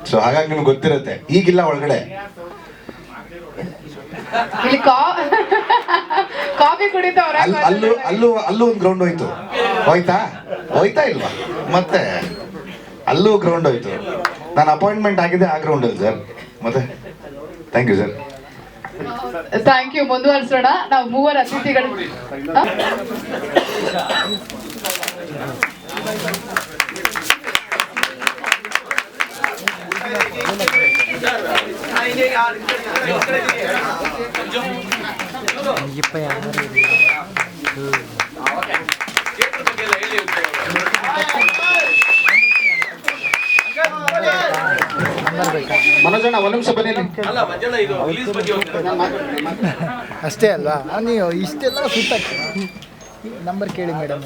ಸೊ ಹಾಗಾಗಿ ನಿಮ್ಗೆ ಗೊತ್ತಿರುತ್ತೆ. ಈಗಿಲ್ಲ ಒಳಗಡೆ. ಇಲ್ಲಿ ಕಾಫಿ ಕುಡಿತವ್ರ. ಅಲ್ಲೂ ಒಂದು ಗ್ರೌಂಡ್ ಹೋಯ್ತಾ ಇಲ್ವಾ? ಮತ್ತೆ ಅಲ್ಲೂ ಗ್ರೌಂಡ್ ಹೋಯ್ತು. ನಾನು ಅಪಾಯಿಂಟ್ಮೆಂಟ್ ಆಗಿದೆ ಆ ಗ್ರೌಂಡಲ್ಲಿ ಸರ್. ಮತ್ತೆ thank you sir. Thank you. ಮುಂದುವರಿಸೋಣ. ನಾವು 3 ಅತಿಥಿಗಳು. ಮನೋಜಣ್ಣ ಒಂದು ನಿಮಿಷ ಬನ್ನಿ. ಅಷ್ಟೇ ಅಲ್ವಾ? ನೀವು ಇಷ್ಟೆಲ್ಲ ಸುತ್ತ ನಂಬರ್ ಕೇಳಿ ಮೇಡಮ್.